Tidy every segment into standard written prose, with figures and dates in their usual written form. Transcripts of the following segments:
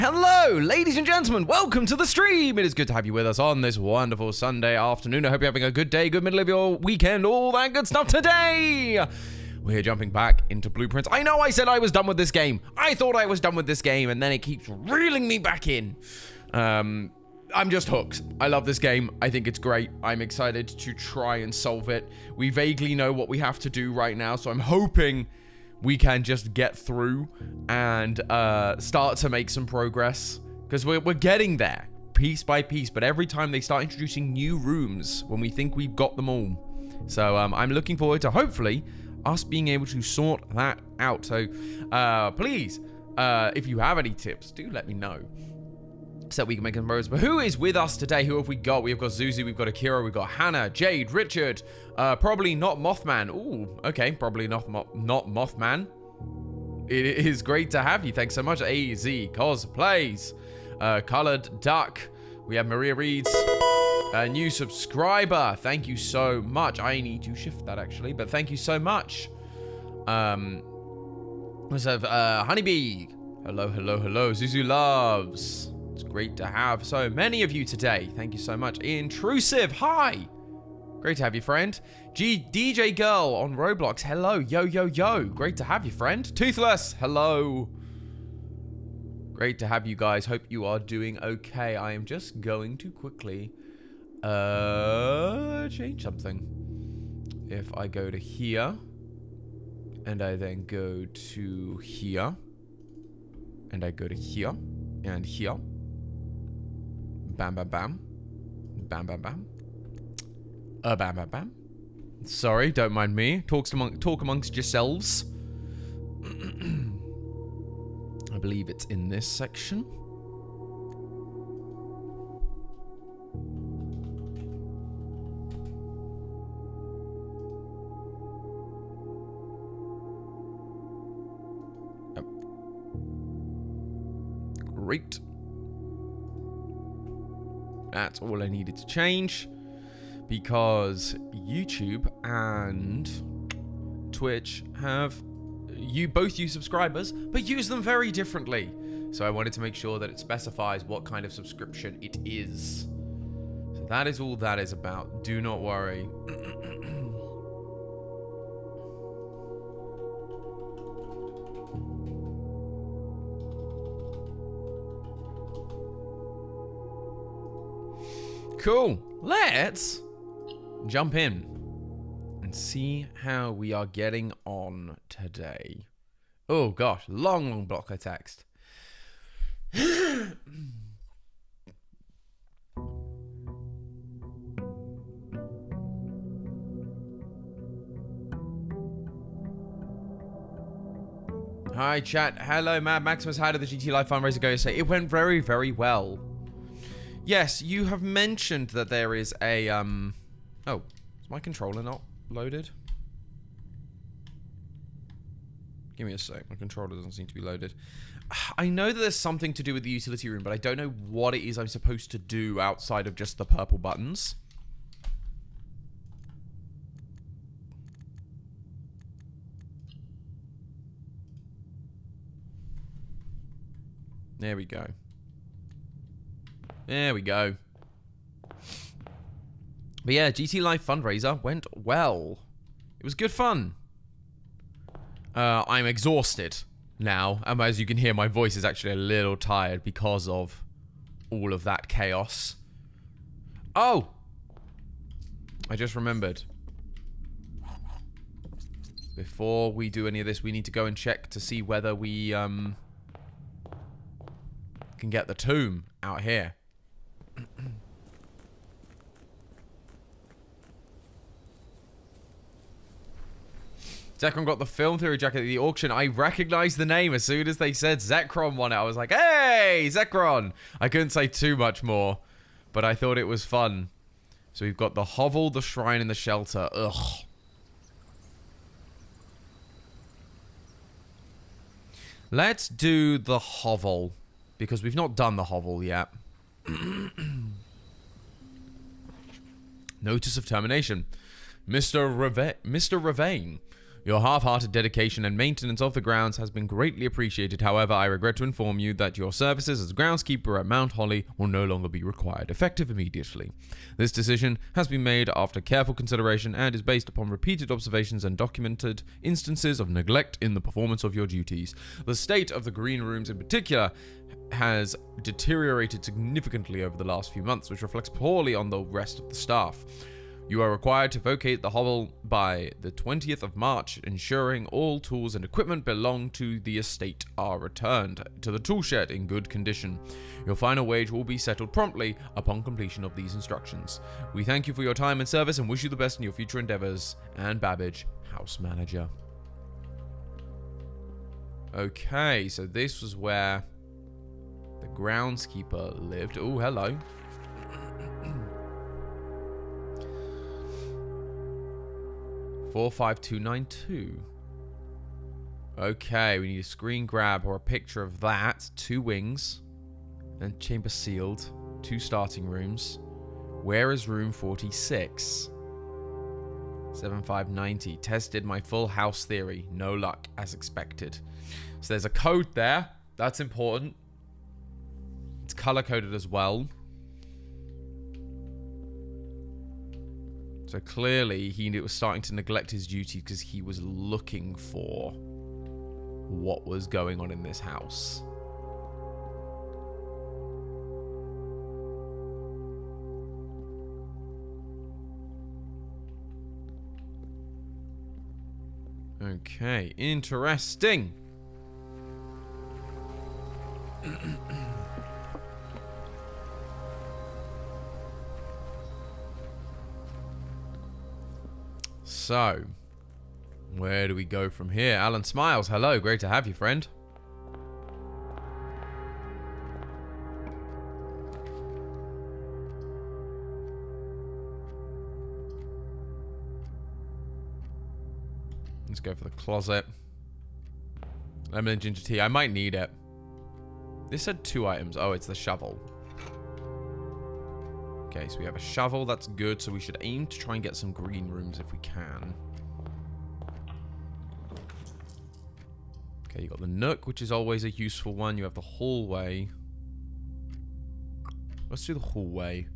Hello, ladies and gentlemen, welcome to the stream. It is good to have you with us on this wonderful Sunday afternoon. I hope you're having a good day, good middle of your weekend, all that good stuff today. We're jumping back into Blueprints. I know I said I was done with this game. I thought I was done with this game, and then it keeps reeling me back in. I'm just hooked. I love this game. I think it's great. I'm excited to try and solve it. We vaguely know what we have to do right now, so I'm hoping we can just get through and start to make some progress, because we're getting there piece by piece, but every time they start introducing new rooms when we think we've got them all. So I'm looking forward to hopefully us being able to sort that out. So please, if you have any tips, do let me know so we can make them progress. But who is with us today? Who have we got? We've got Zuzu, we've got Akira, we've got Hannah, Jade, Richard, probably not Mothman. Ooh, okay, probably not Mothman. It is great to have you. Thanks so much. AZ Cosplays, Colored Duck. We have Maria Reeds, a new subscriber. Thank you so much. I need to shift that actually, but thank you so much. Let's have Honeybee. Hello, hello, hello. Zuzu Loves. It's great to have so many of you today. Thank you so much. Intrusive, hi. Great to have you, friend. DJ Girl on Roblox. Hello, yo, yo, yo. Great to have you, friend. Toothless, hello. Great to have you guys. Hope you are doing okay. I am just going to quickly change something. If I go to here, and I then go to here, and I go to here, and here. Bam, bam, bam. Bam, bam, bam. Bam, bam, bam. Sorry, don't mind me. Talk amongst yourselves. I believe it's in this section. Great. That's all I needed to change, because YouTube and Twitch have both use subscribers, but use them very differently. So I wanted to make sure that it specifies what kind of subscription it is. So that is all that is about. Do not worry. Cool. Let's jump in and see how we are getting on today. Oh gosh, long block of text. Hi chat. Hello Mad Maximus. How did the GT Live fundraiser go? Say it went very, very well. Yes, you have mentioned that there is a, oh, is my controller not loaded? Give me a sec, my controller doesn't seem to be loaded. I know that there's something to do with the utility room, but I don't know what it is I'm supposed to do outside of just the purple buttons. There we go. There we go. But yeah, GT Live fundraiser went well. It was good fun. I'm exhausted now. As you can hear, my voice is actually a little tired because of all of that chaos. Oh! I just remembered. Before we do any of this, we need to go and check to see whether we can get the tomb out here. Zekron got the film theory jacket at the auction. I recognized the name as soon as they said Zekron won it. I was like, hey, Zekron! I couldn't say too much more, but I thought it was fun. So we've got the hovel, the shrine, and the shelter. Ugh. Let's do the hovel, because we've not done the hovel yet. Notice of termination. Mr. Ravane. Your half-hearted dedication and maintenance of the grounds has been greatly appreciated. However, I regret to inform you that your services as groundskeeper at Mount Holly will no longer be required, effective immediately. This decision has been made after careful consideration and is based upon repeated observations and documented instances of neglect in the performance of your duties. The state of the green rooms in particular has deteriorated significantly over the last few months, which reflects poorly on the rest of the staff. You are required to vacate the hovel by the 20th of March, ensuring all tools and equipment belong to the estate are returned to the tool shed in good condition. Your final wage will be settled promptly upon completion of these instructions. We thank you for your time and service and wish you the best in your future endeavors. Anne Babbage, House Manager. Okay, so this was where the groundskeeper lived. Oh, hello. 45292. Okay, we need a screen grab or a picture of that. 2 wings. And chamber sealed. 2 starting rooms. Where is room 46? 7590. Tested my full house theory. No luck, as expected. So there's a code there. That's important. It's color coded as well. So clearly, he was starting to neglect his duties because he was looking for what was going on in this house. Okay, interesting. So, where do we go from here? Alan Smiles, hello. Great to have you, friend. Let's go for the closet. Lemon and ginger tea. I might need it. This said 2 items. Oh, it's the shovel. Okay, so we have a shovel. That's good. So we should aim to try and get some green rooms if we can. Okay, you got the nook, which is always a useful one. You have the hallway. Let's do the hallway.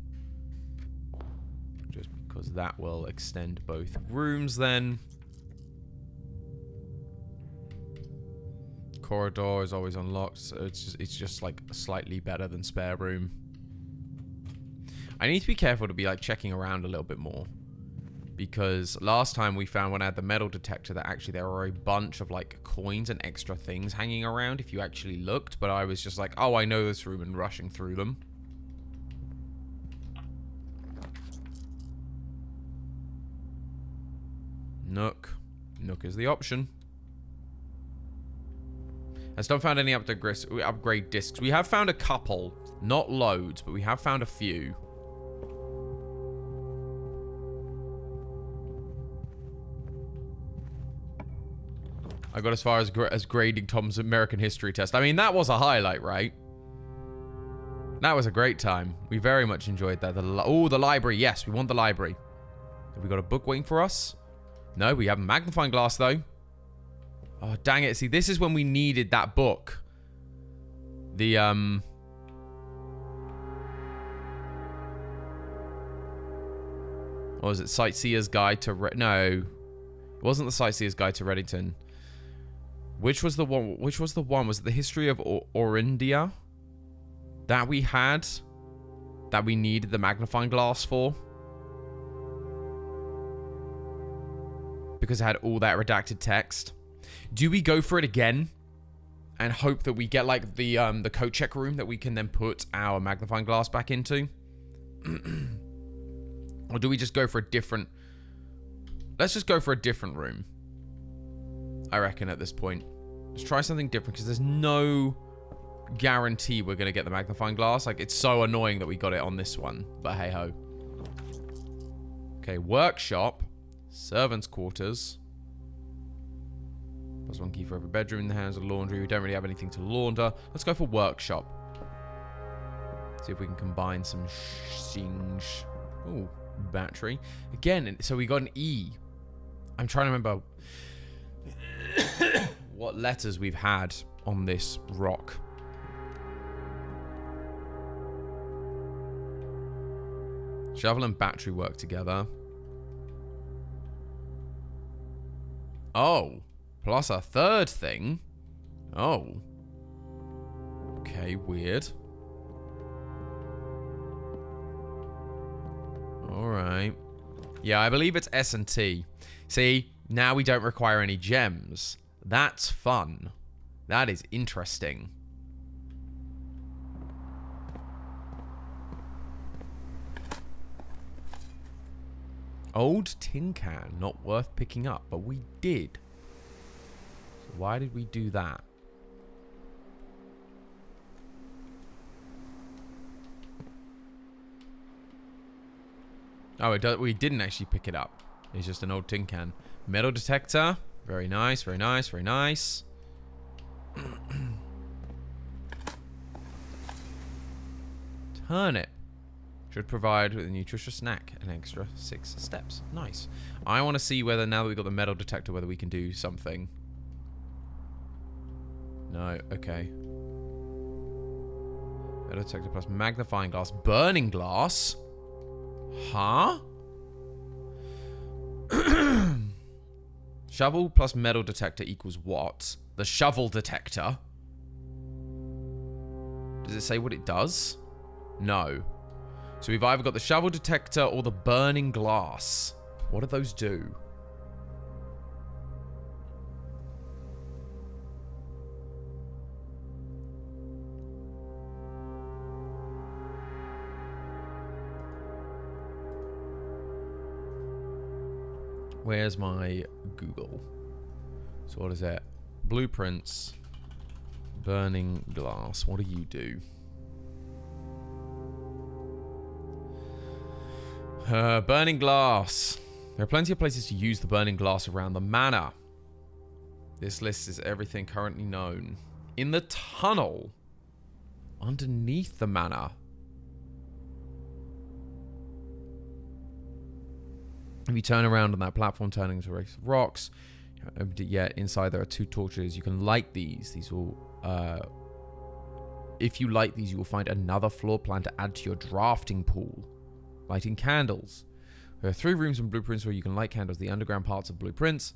Just because that will extend both rooms then. Corridor is always unlocked, so it's just like slightly better than spare room. I need to be careful to be like checking around a little bit more, because last time we found when I had the metal detector that actually there were a bunch of like coins and extra things hanging around if you actually looked, but I was just like, oh, I know this room, and rushing through them. Nook is the option. I still haven't found any upgrade discs. We have found a couple, not loads, but we have found a few. I got as far as grading Tom's American history test. I mean, that was a highlight, right? That was a great time. We very much enjoyed that. Oh, the library. Yes, we want the library. Have we got a book waiting for us? No, we have a magnifying glass, though. Oh, dang it. See, this is when we needed that book. The, What was it? Sightseer's Guide to... No. It wasn't the Sightseer's Guide to Reddington. Which was the one? Was it the History of Orindia that we had, that we needed the magnifying glass for? Because it had all that redacted text. Do we go for it again and hope that we get like the code check room that we can then put our magnifying glass back into? Or do we just go for a different... Let's just go for a different room, I reckon, at this point. Let's try something different, because there's no guarantee we're going to get the magnifying glass. Like, it's so annoying that we got it on this one. But hey-ho. Okay, workshop. Servants' quarters. Plus 1 key for every bedroom in the hands of laundry. We don't really have anything to launder. Let's go for workshop. See if we can combine some things. Ooh, battery. Again, so we got an E. I'm trying to remember. what letters we've had on this rock. Shovel and battery work together. Oh, plus a third thing. Oh. Okay, weird. Alright. Yeah, I believe it's S and T. See, now we don't require any gems. That's fun. That is interesting. Old tin can, not worth picking up, but we did. So why did we do that? Oh, we didn't actually pick it up. It's just an old tin can. Metal detector. Very nice, very nice, very nice. Turnip. Should provide with a nutritious snack an extra 6 steps. Nice. I want to see whether, now that we've got the metal detector, whether we can do something. No, okay. Metal detector plus magnifying glass. Burning glass? Huh? Shovel plus metal detector equals what? The shovel detector? Does it say what it does? No. So we've either got the shovel detector or the burning glass. What do those do? Where's my Google? So what is it? Blueprints. Burning glass. What do you do? Burning glass. There are plenty of places to use the burning glass around the manor. This list is everything currently known. In the tunnel. Underneath the manor. If you turn around on that platform, turning into a race of rocks, yeah, inside there are 2 torches. You can light these. These will, if you light these, you will find another floor plan to add to your drafting pool. Lighting candles. There are 3 rooms and blueprints where you can light candles. The underground parts of blueprints.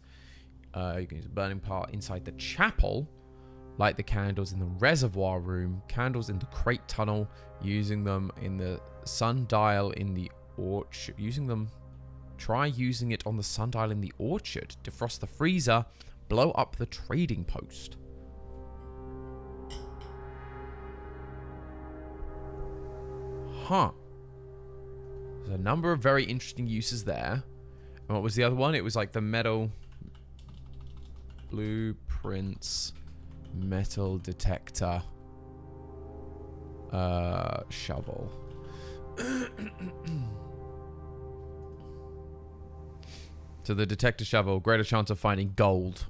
You can use the burning part inside the chapel. Light the candles in the reservoir room. Candles in the crate tunnel. Using them in the sundial in the orchard. Try using it on the sundial in the orchard. Defrost the freezer. Blow up the trading post. Huh. There's a number of very interesting uses there. And what was the other one? It was like the metal... Blueprints. Metal detector. Shovel. So the detector shovel, greater chance of finding gold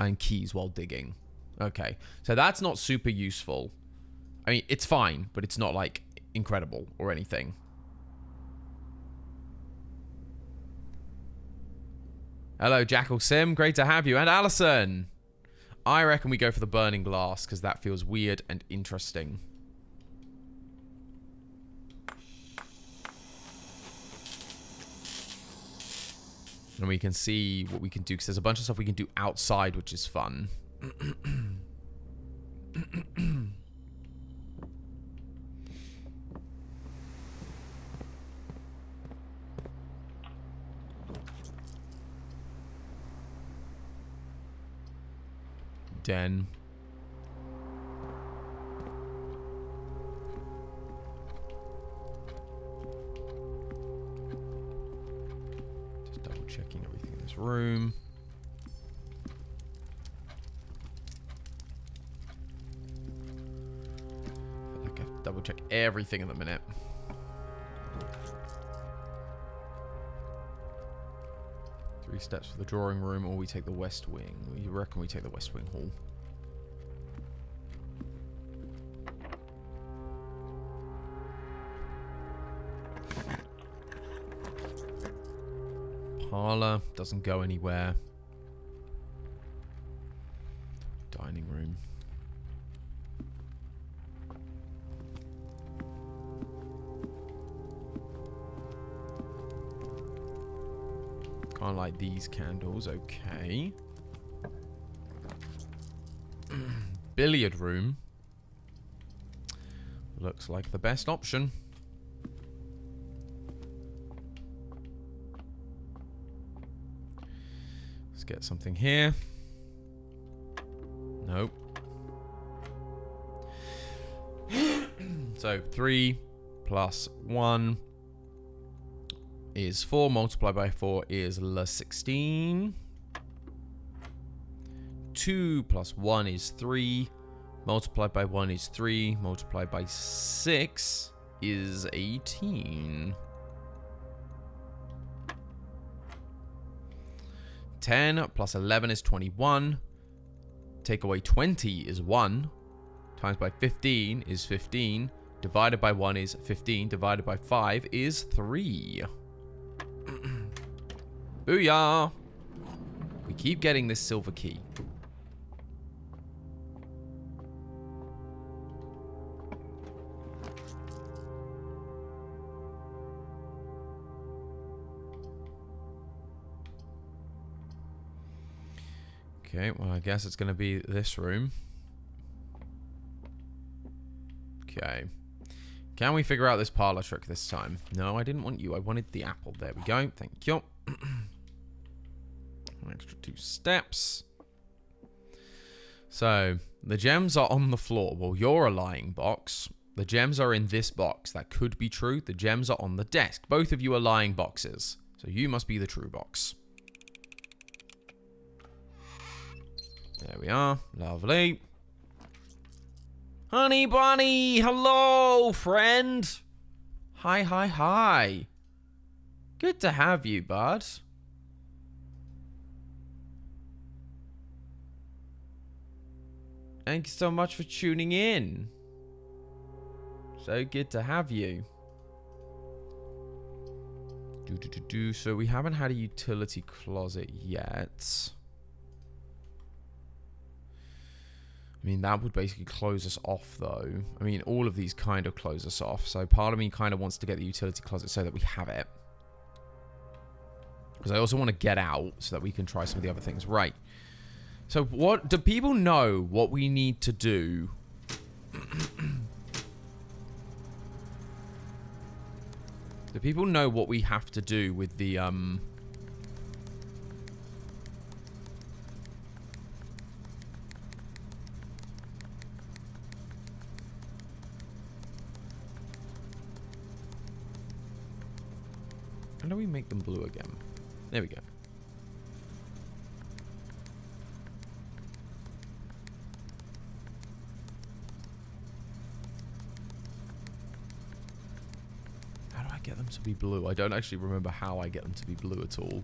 and keys while digging. Okay, so that's not super useful. I mean, it's fine, but it's not like incredible or anything. Hello, Jackal Sim. Great to have you. And Alison. I reckon we go for the burning glass because that feels weird and interesting. And we can see what we can do because there's a bunch of stuff we can do outside, which is fun. Den. Just double checking everything in this room. I feel like I have to double check everything in a minute. Three steps for the drawing room, or we take the west wing. You reckon we take the west wing hall? Parlor doesn't go anywhere. Can't light these candles. Okay. Billiard room. Looks like the best option. Let's get something here. Nope. So 3 plus 1 is 4. Multiplied by 4 is 16. 2 plus 1 is 3. Multiplied by 1 is 3. Multiplied by 6 is 18. 10 plus 11 is 21. Take away 20 is 1. Times by 15 is 15. Divided by 1 is 15. Divided by 5 is 3. Booyah! We keep getting this silver key. Okay, well, I guess it's going to be this room. Okay. Can we figure out this parlor trick this time? No, I didn't want you. I wanted the apple. There we go. Thank you. An extra 2 steps. So, the gems are on the floor. Well, you're a lying box. The gems are in this box. That could be true. The gems are on the desk. Both of you are lying boxes. So, you must be the true box. There we are. Lovely. Honey bunny, hello, friend. Hi, hi, hi. Good to have you, bud. Thanks so much for tuning in. So good to have you. So we haven't had a utility closet yet. I mean, that would basically close us off, though. I mean, all of these kind of close us off. So part of me kind of wants to get the utility closet so that we have it. Because I also want to get out so that we can try some of the other things. Right. So what do people know what we need to do? Do people know what we have to do with the, How do we make them blue again? There we go. How do I get them to be blue? I don't actually remember how I get them to be blue at all.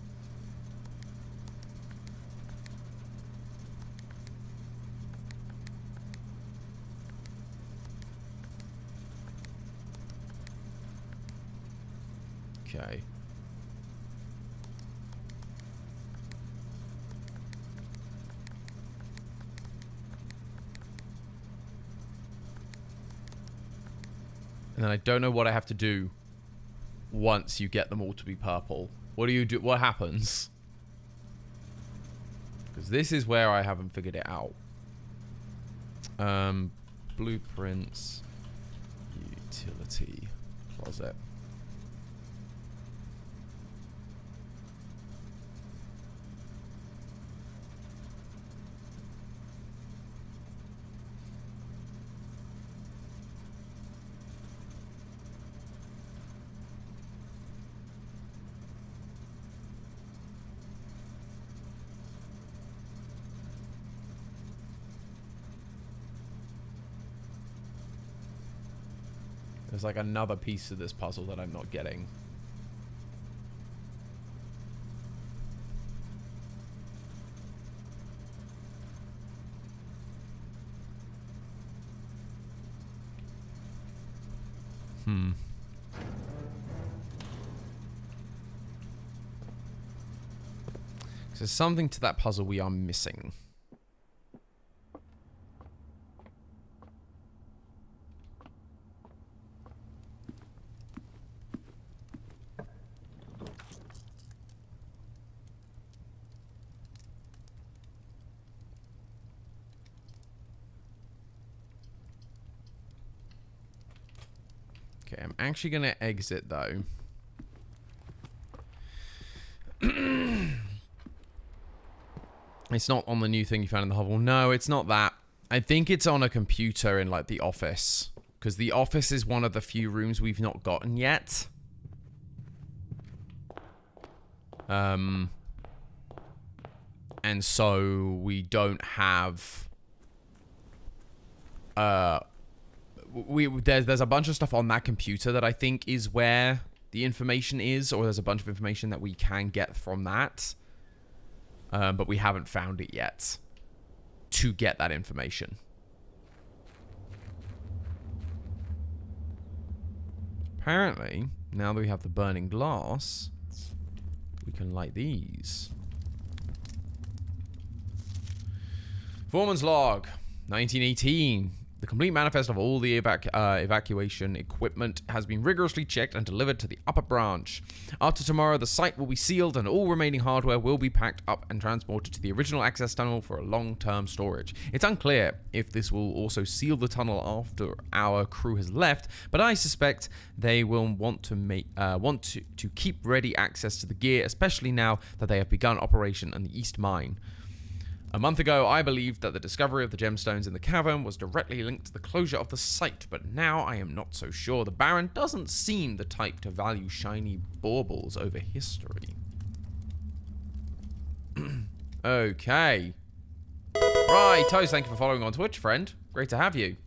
Okay. And then I don't know what I have to do once you get them all to be purple. What do you do? What happens? Because this is where I haven't figured it out. Blueprints. Utility closet. There's like another piece to this puzzle that I'm not getting. So there's something to that puzzle we are missing. Okay, I'm actually going to exit, though. It's not on the new thing you found in the hovel. No, it's not that. I think it's on a computer in, like, the office. Because the office is one of the few rooms we've not gotten yet. And so we don't have... There's a bunch of stuff on that computer that I think is where the information is. Or there's a bunch of information that we can get from that. But we haven't found it yet to get that information. Apparently, now that we have the burning glass, we can light these. Foreman's log, 1918. The complete manifest of all the evacuation equipment has been rigorously checked and delivered to the upper branch. After tomorrow, the site will be sealed and all remaining hardware will be packed up and transported to the original access tunnel for a long-term storage. It's unclear if this will also seal the tunnel after our crew has left, but I suspect they will want to keep ready access to the gear, especially now that they have begun operation in the East Mine. A month ago, I believed that the discovery of the gemstones in the cavern was directly linked to the closure of the site, but now I am not so sure. The Baron doesn't seem the type to value shiny baubles over history. Okay. Right, Toast, thank you for following on Twitch, friend. Great to have you.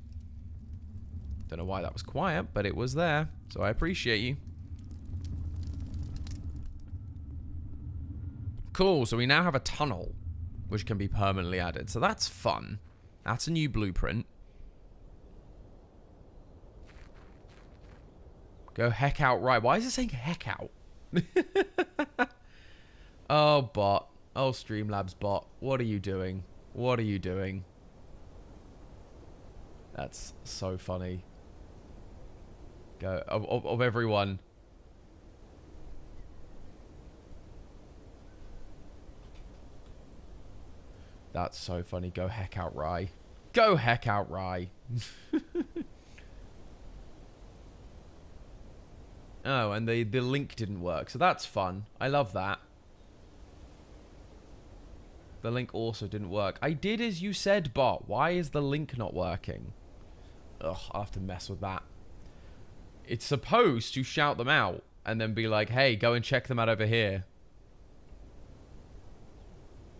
Don't know why that was quiet, but it was there, so I appreciate you. Cool, so we now have a tunnel, which can be permanently added. So that's fun. That's a new blueprint. Go heck out right. Why is it saying heck out? Oh, bot. Oh, Streamlabs bot. What are you doing? What are you doing? That's so funny. Go. Of everyone. That's so funny. Go heck out, Rye. Go heck out, Rye. Oh, and the link didn't work. So that's fun. I love that. The link also didn't work. I did as you said, bot. Why is the link not working? Ugh, I'll have to mess with that. It's supposed to shout them out and then be like, hey, go and check them out over here.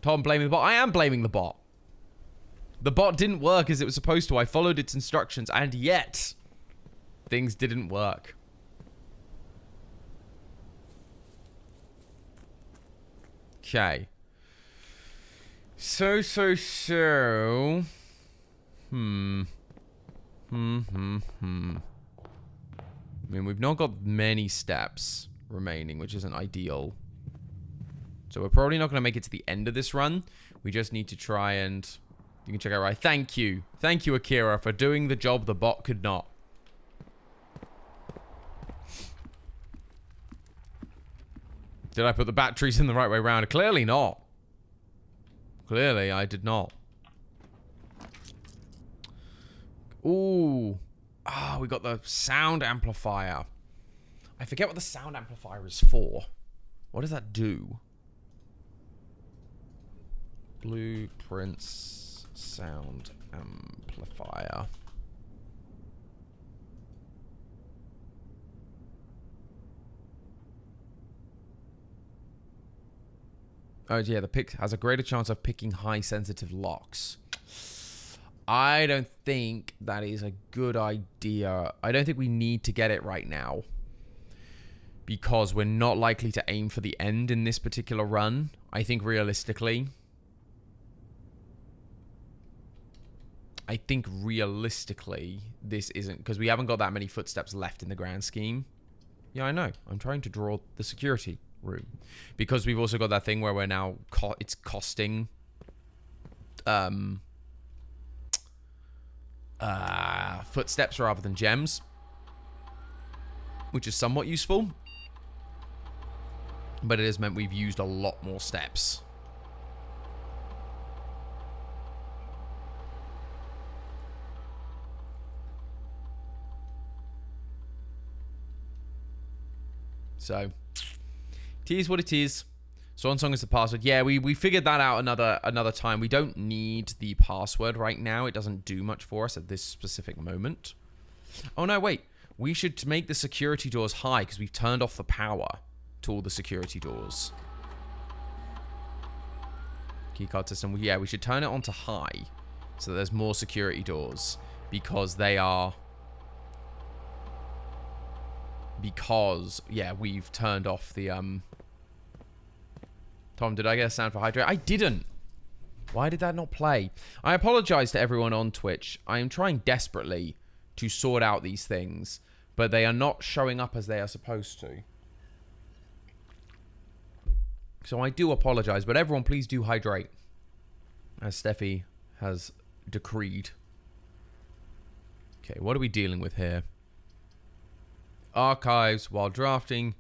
Tom blaming the bot. I am blaming the bot. The bot didn't work as it was supposed to. I followed its instructions, and yet things didn't work. Okay. So. I mean, we've not got many steps remaining, which isn't ideal. So we're probably not going to make it to the end of this run. We just need to try and... You can check out right. Thank you. Thank you, Akira, for doing the job the bot could not. Did I put the batteries in the right way around? Clearly not. Clearly, I did not. Ooh. Ah, we got the sound amplifier. I forget what the sound amplifier is for. What does that do? Blueprints sound amplifier. Oh yeah, the pick has a greater chance of picking high sensitive locks. I don't think that is a good idea. I don't think we need to get it right now, because we're not likely to aim for the end in this particular run. I think realistically, this isn't, because we haven't got that many footsteps left in the grand scheme. Yeah, I know. I'm trying to draw the security room, because we've also got that thing where we're now it's costing footsteps rather than gems, which is somewhat useful, but it has meant we've used a lot more steps. So, it is what it is. Swan Song is the password. Yeah, we figured that out another time. We don't need the password right now. It doesn't do much for us at this specific moment. Oh, no, wait. We should make the security doors high because we've turned off the power to all the security doors. Keycard system. Yeah, we should turn it on to high so that there's more security doors because they are... Because, yeah, we've turned off the... Tom, did I get a sound for hydrate? I didn't. Why did that not play? I apologize to everyone on Twitch. I am trying desperately to sort out these things, but they are not showing up as they are supposed to. So I do apologize, but everyone please do hydrate, as Steffi has decreed. Okay, what are we dealing with here? Archives. While drafting,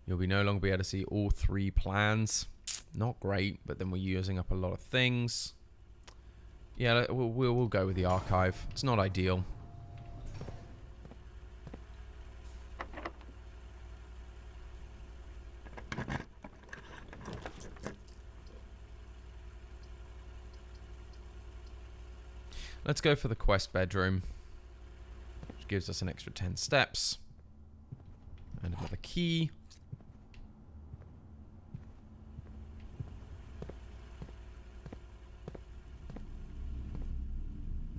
you'll no longer be able to see all 3 plans. Not great, but then we're using up a lot of things. Yeah, we'll go with the archive. It's not ideal. Let's go for the quest bedroom, which gives us an extra 10 steps. And another key.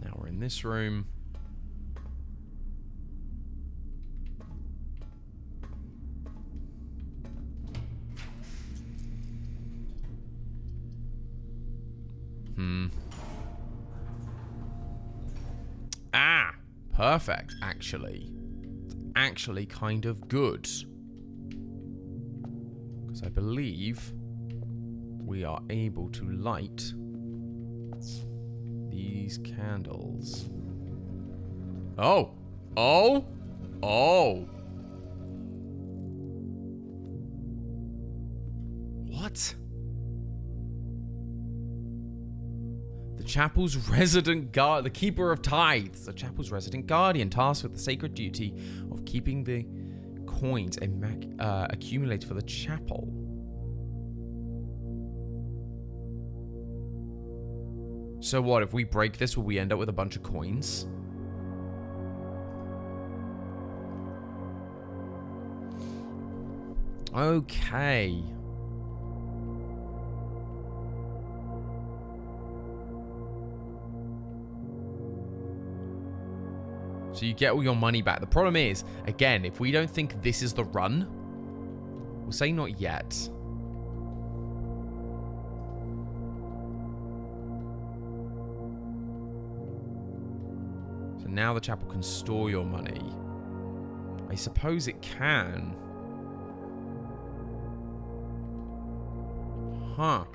Now we're in this room. Ah, perfect, actually. It's actually kind of good. Because I believe we are able to light these candles. Oh! Oh! Oh! What? The chapel's resident guard, the keeper of tithes, the chapel's resident guardian, tasked with the sacred duty of keeping the coins accumulated for the chapel. So what, if we break this, will we end up with a bunch of coins? Okay. So you get all your money back. The problem is, again, if we don't think this is the run, we'll say not yet. So now the chapel can store your money. I suppose it can. Huh.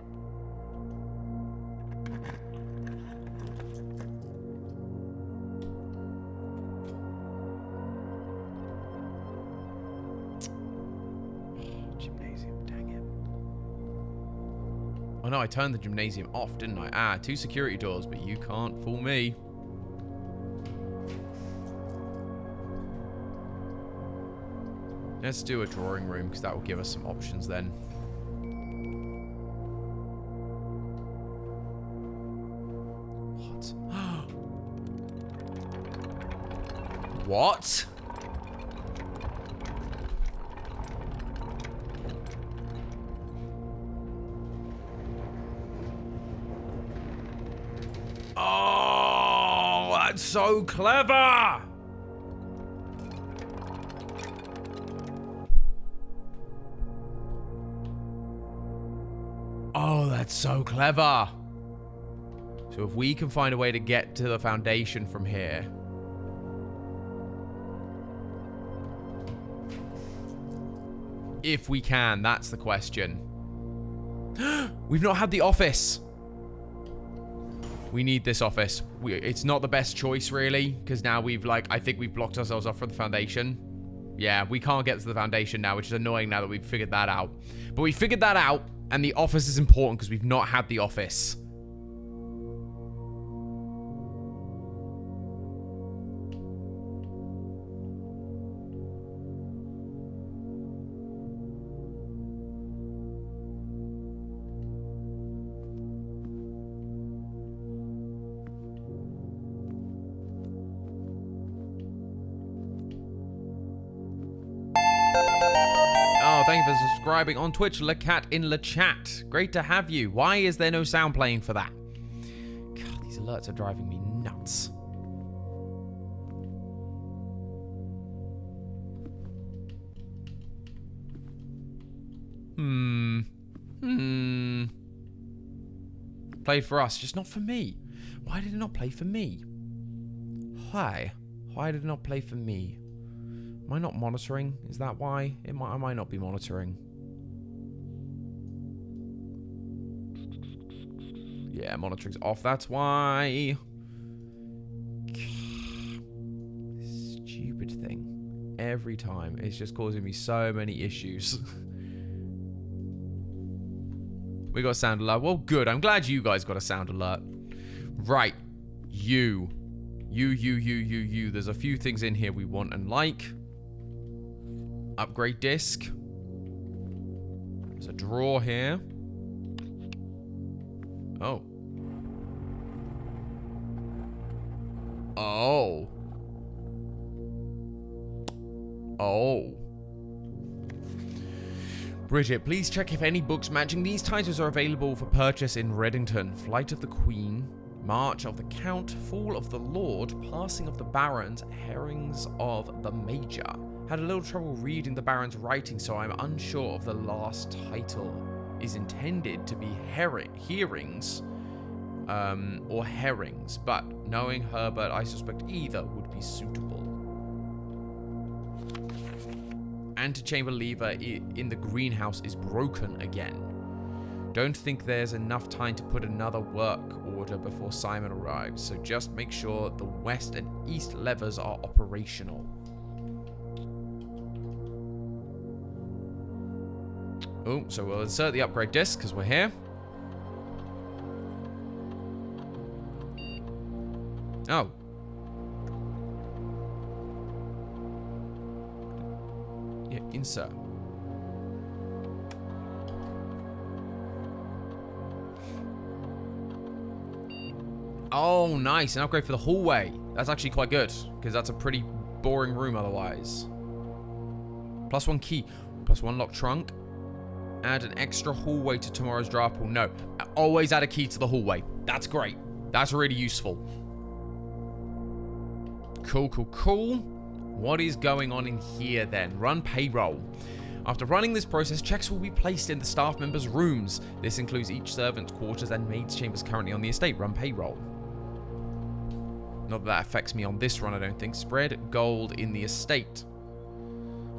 Oh no, I turned the gymnasium off, didn't I? Ah, 2 security doors, but you can't fool me. Let's do a drawing room, because that will give us some options then. What? What? Oh, that's so clever! Oh, that's so clever. So if we can find a way to get to the foundation from here. If we can, that's the question. We've not had the office. We need this office. It's not the best choice, really, because now we've, I think we've blocked ourselves off from the foundation. Yeah, we can't get to the foundation now, which is annoying now that we've figured that out. But we figured that out, and the office is important because we've not had the office. Oh, thank you for subscribing on Twitch, LeCat in the chat. Great to have you. Why is there no sound playing for that? God, these alerts are driving me nuts. Played for us, just not for me. Why did it not play for me? Why? Why did it not play for me? Am I not monitoring? Is that why? I might not be monitoring. Yeah, monitoring's off. That's why. Stupid thing. Every time. It's just causing me so many issues. We got a sound alert. Well, good. I'm glad you guys got a sound alert. Right. You. There's a few things in here we want and like. Upgrade disc. There's a drawer here. Oh. Oh. Oh. Bridget, please check if any books matching these titles are available for purchase in Reddington. Flight of the Queen, March of the Count, Fall of the Lord, Passing of the Barons, Herrings of the Major. Had a little trouble reading the Baron's writing, so I'm unsure of the last title is intended to be hearings or herrings, but knowing Herbert, I suspect either would be suitable. Antechamber lever in the greenhouse is broken again. Don't think there's enough time to put another work order before Simon arrives, so just make sure the west and east levers are operational. Oh, so we'll insert the upgrade disc because we're here. Oh. Yeah, insert. Oh, nice. An upgrade for the hallway. That's actually quite good, because that's a pretty boring room otherwise. +1 key. +1 lock trunk. Add an extra hallway to tomorrow's draft pool. No. Always add a key to the hallway. That's great. That's really useful. Cool, cool, cool. What is going on in here then? Run payroll. After running this process, checks will be placed in the staff members' rooms. This includes each servant's quarters and maid's chambers currently on the estate. Run payroll. Not that affects me on this run, I don't think. Spread gold in the estate.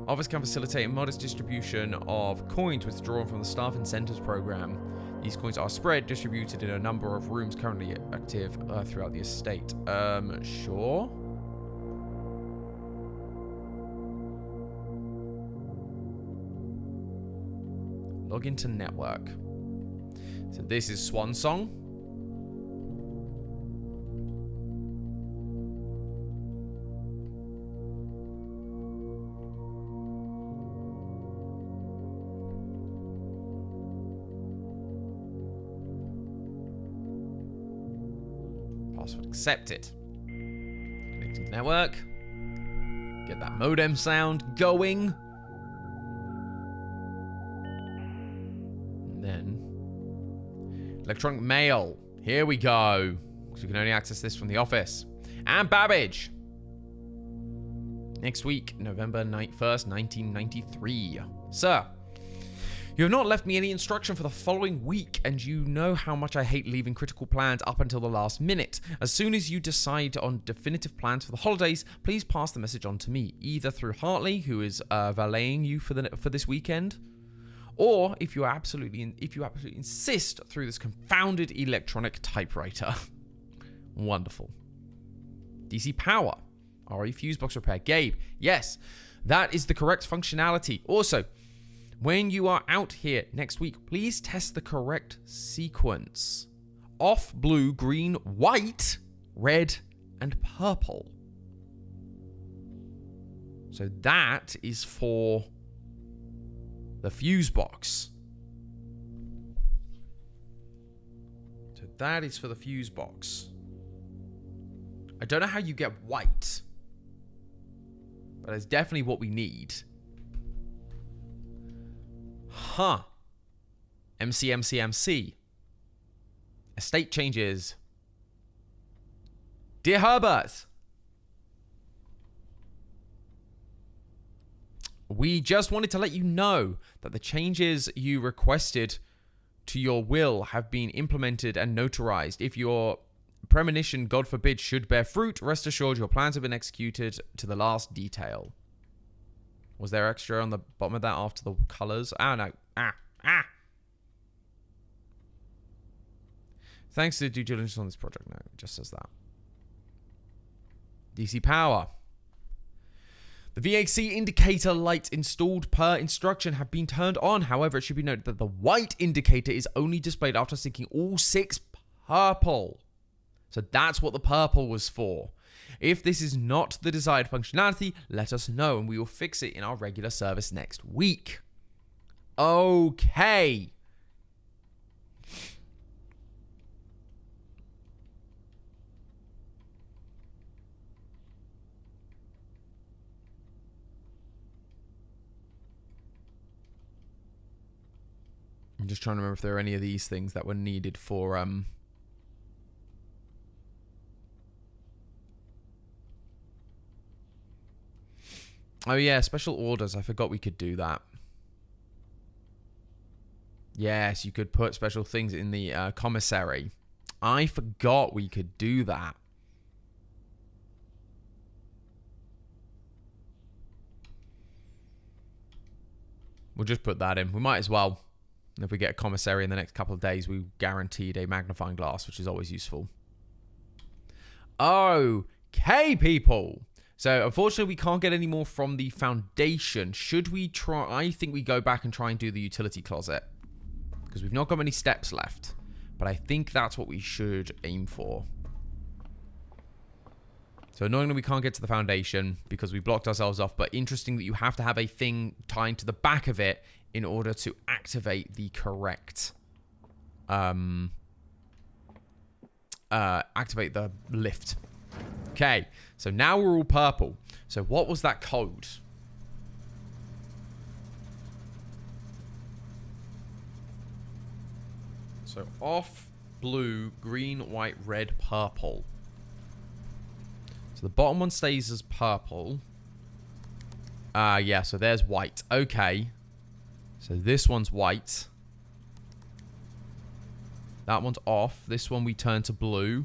Office can facilitate a modest distribution of coins withdrawn from the staff incentives program. These coins are spread, distributed in a number of rooms currently active throughout the estate. Sure. Log into network. So this is Swan Song. Password accepted. Connecting to network. Get that modem sound going. Then electronic mail. Here we go. So we can only access this from the office. And Babbage. Next week, November 1st, 1993. Sir, you have not left me any instruction for the following week, and you know how much I hate leaving critical plans up until the last minute. As soon as you decide on definitive plans for the holidays, please pass the message on to me, either through Hartley, who is valeting you for this weekend, or if you absolutely insist, through this confounded electronic typewriter. Wonderful. DC power. RE fuse box repair. Gabe. Yes, that is the correct functionality. Also, when you are out here next week, please test the correct sequence. Off, blue, green, white, red, and purple. So that is for the fuse box. So that is for the fuse box. I don't know how you get white, but it's definitely what we need. Huh. MC. Estate changes. Dear Herbert, we just wanted to let you know that the changes you requested to your will have been implemented and notarized. If your premonition, God forbid, should bear fruit, rest assured your plans have been executed to the last detail. Was there extra on the bottom of that after the colors? Oh, no. Thanks to due diligence on this project. No, it just says that. DC power. The VAC indicator lights installed per instruction have been turned on. However, it should be noted that the white indicator is only displayed after syncing all 6 purple. So that's what the purple was for. If this is not the desired functionality, let us know and we will fix it in our regular service next week. Okay. I'm just trying to remember if there are any of these things that were needed for oh yeah, special orders. I forgot we could do that. Yes, you could put special things in the commissary. I forgot we could do that. We'll just put that in. We might as well. If we get a commissary in the next couple of days, we guaranteed a magnifying glass, which is always useful. Okay, people. So, unfortunately, we can't get any more from the foundation. Should we try? I think we go back and try and do the utility closet. Because we've not got many steps left. But I think that's what we should aim for. So, annoyingly, we can't get to the foundation because we blocked ourselves off. But interesting that you have to have a thing tied to the back of it in order to activate the correct... activate the lift. Okay, so now we're all purple. So what was that code? So off, blue, green, white, red, purple. So the bottom one stays as purple. Yeah, so there's white. Okay. So this one's white. That one's off. This one we turn to blue.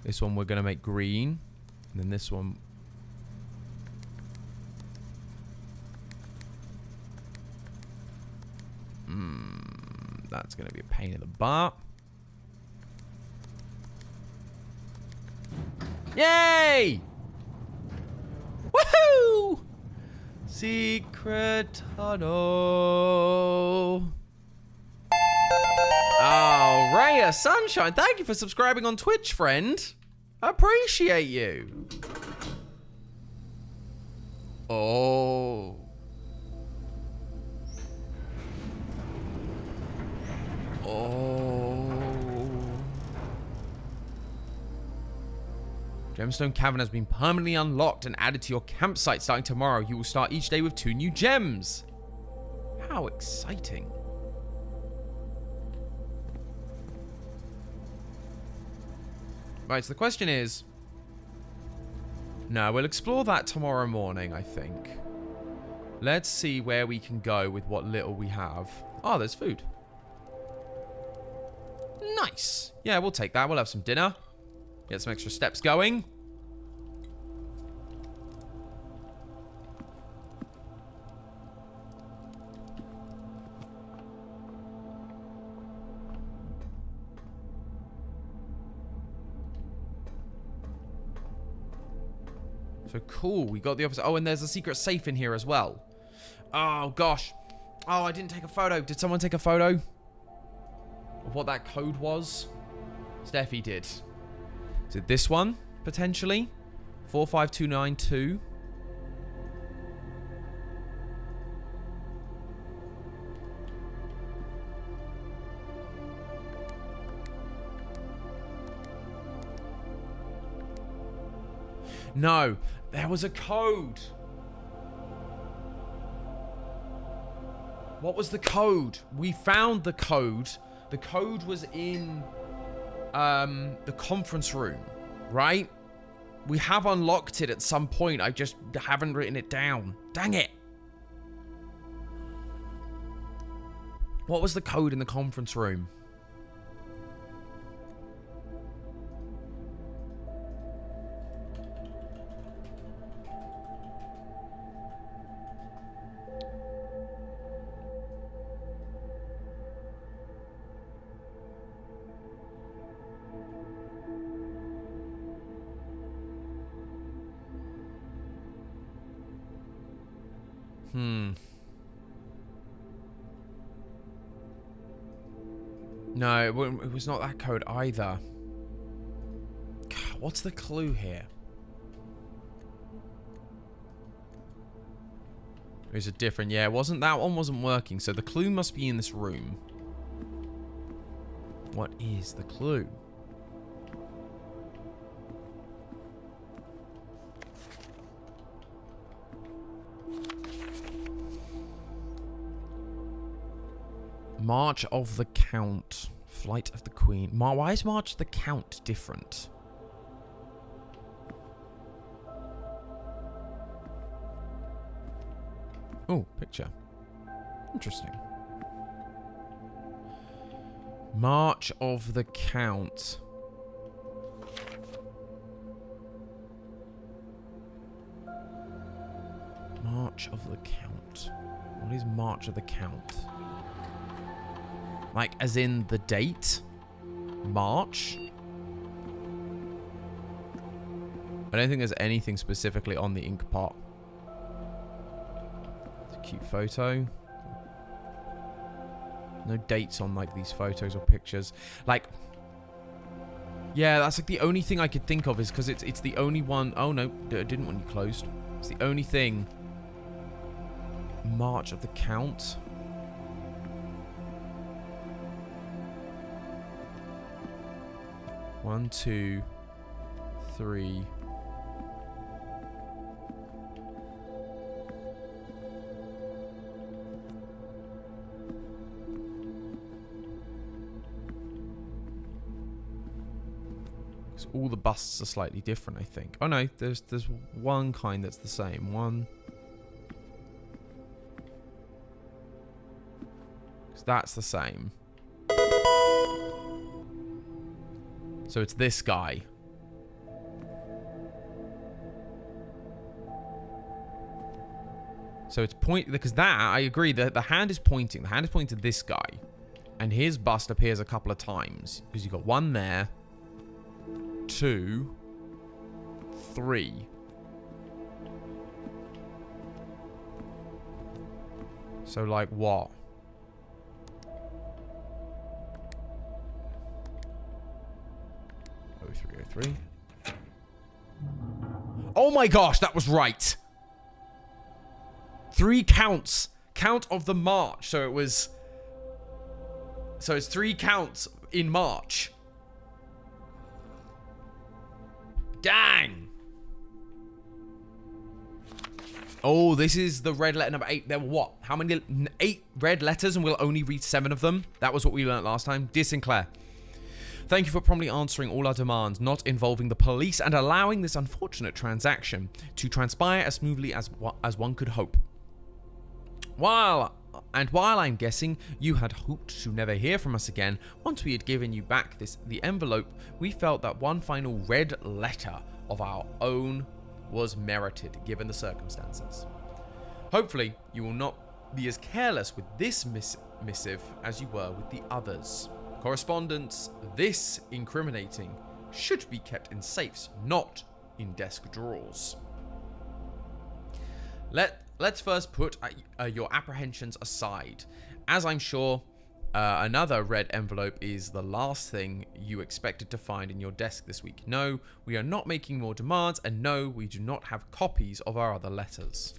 This one we're going to make green. And then this one... that's going to be a pain in the butt. Yay! Woohoo! Secret tunnel. Oh, Raya Sunshine, thank you for subscribing on Twitch, friend. Appreciate you. Oh. Oh. Gemstone Cavern has been permanently unlocked and added to your campsite. Starting tomorrow, you will start each day with 2 new gems. How exciting. Right, so the question is... No, we'll explore that tomorrow morning, I think. Let's see where we can go with what little we have. Oh, there's food. Nice. Yeah, we'll take that. We'll have some dinner. Get some extra steps going. So cool, we got the office. Oh, and there's a secret safe in here as well. Oh, gosh. Oh, I didn't take a photo. Did someone take a photo of what that code was? Steffi did. Is it this one, potentially? 45292. No, there was a code. What was the code? We found the code. The code was in the conference room, right? We have unlocked it at some point. I just haven't written it down. Dang it. What was the code in the conference room? No, it was not that code either. God, what's the clue here? There's a different... Yeah, that one wasn't working, so the clue must be in this room. What is the clue? March of the Count. Flight of the Queen. Why is March of the Count different? Oh, picture. Interesting. March of the Count. March of the Count. What is March of the Count? Like, as in the date? March? I don't think there's anything specifically on the ink pot. It's a cute photo. No dates on, like, these photos or pictures. Like, yeah, that's, like, the only thing I could think of is because it's the only one... Oh, no, I didn't want you closed. It's the only thing. March of the Count. One, two, three. Because all the busts are slightly different, I think. Oh no, there's one kind that's the same. One. Because that's the same. So it's this guy. So it's because that, I agree, that the hand is pointing. The hand is pointing to this guy. And his bust appears a couple of times. Because you've got one there. 2. 3. So like what? Three. Oh my gosh, that was right. 3 counts. Count of the March. So it was... So it's 3 counts in March. Dang. Oh, this is the red letter number 8. There were what? How many? 8 red letters and we'll only read 7 of them. That was what we learned last time. Dear Sinclair, thank you for promptly answering all our demands, not involving the police, and allowing this unfortunate transaction to transpire as smoothly as one could hope. While I'm guessing you had hoped to never hear from us again, once we had given you back the envelope, we felt that one final red letter of our own was merited, given the circumstances. Hopefully, you will not be as careless with this missive as you were with the others. Correspondence this incriminating should be kept in safes, not in desk drawers. Let's first put your apprehensions aside, as I'm sure another red envelope is the last thing you expected to find in your desk this week. No, we are not making more demands, and no, we do not have copies of our other letters.